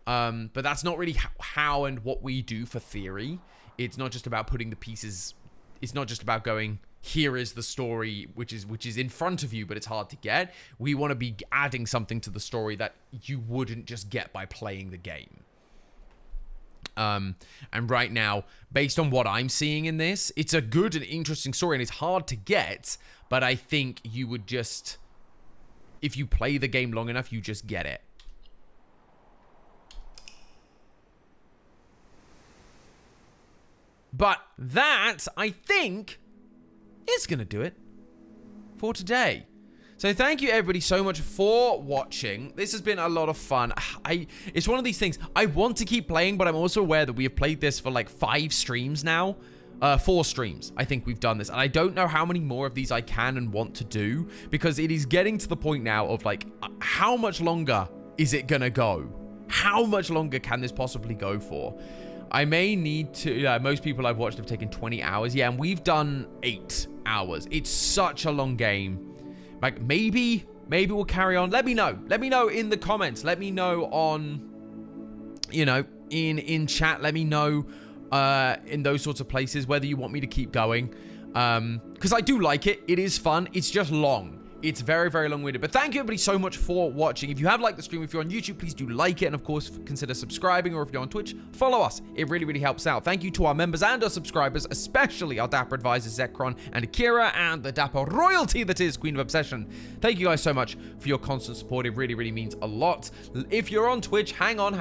But that's not really how and what we do for theory. It's not just about putting the pieces. It's not just about going, here is the story, which is in front of you, but it's hard to get. We want to be adding something to the story that you wouldn't just get by playing the game. And right now, based on what I'm seeing in this, it's a good and interesting story, and it's hard to get, but I think you would just, if you play the game long enough, you just get it. But that, I think, is going to do it for today. So thank you everybody so much for watching. This has been a lot of fun. It's one of these things. I want to keep playing, but I'm also aware that we have played this for like 5 streams now. 4 streams, I think we've done this. And I don't know how many more of these I can and want to do, because it is getting to the point now of like, how much longer is it going to go? How much longer can this possibly go for? I may need to, most people I've watched have taken 20 hours. Yeah, and we've done 8 hours. It's such a long game. Like, maybe we'll carry on. Let me know. Let me know in the comments. Let me know on, you know, in chat. Let me know in those sorts of places whether you want me to keep going. Because I do like it. It is fun. It's just long. It's very, very long-winded. But thank you, everybody, so much for watching. If you have liked the stream, if you're on YouTube, please do like it. And, of course, consider subscribing. Or if you're on Twitch, follow us. It really, really helps out. Thank you to our members and our subscribers, especially our Dapper advisors, Zekron and Akira, and the Dapper royalty that is Queen of Obsession. Thank you guys so much for your constant support. It really, really means a lot. If you're on Twitch, hang on.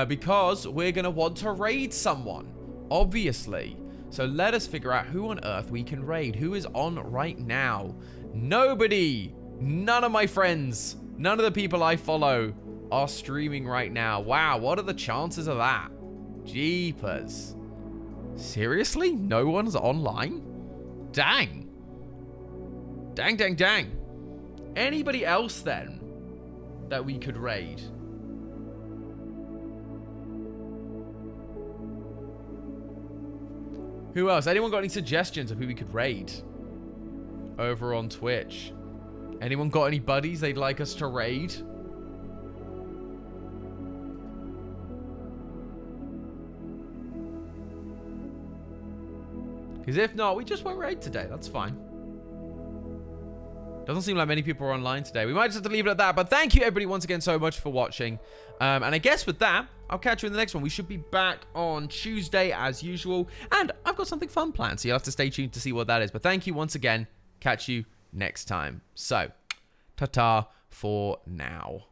Because we're going to want to raid someone, obviously. So let us figure out who on earth we can raid. Who is on right now? Nobody. None of my friends. None of the people I follow are streaming right now. Wow, what are the chances of that? Jeepers. Seriously? No one's online? Dang. Dang. Anybody else then that we could raid? Who else? Anyone got any suggestions of who we could raid over on Twitch? Anyone got any buddies they'd like us to raid? Because if not, we just won't raid today. That's fine. Doesn't seem like many people are online today. We might just have to leave it at that. But thank you, everybody, once again so much for watching. And I guess with that, I'll catch you in the next one. We should be back on Tuesday as usual. And I've got something fun planned, so you'll have to stay tuned to see what that is. But thank you once again. Catch you next time. So, ta-ta for now.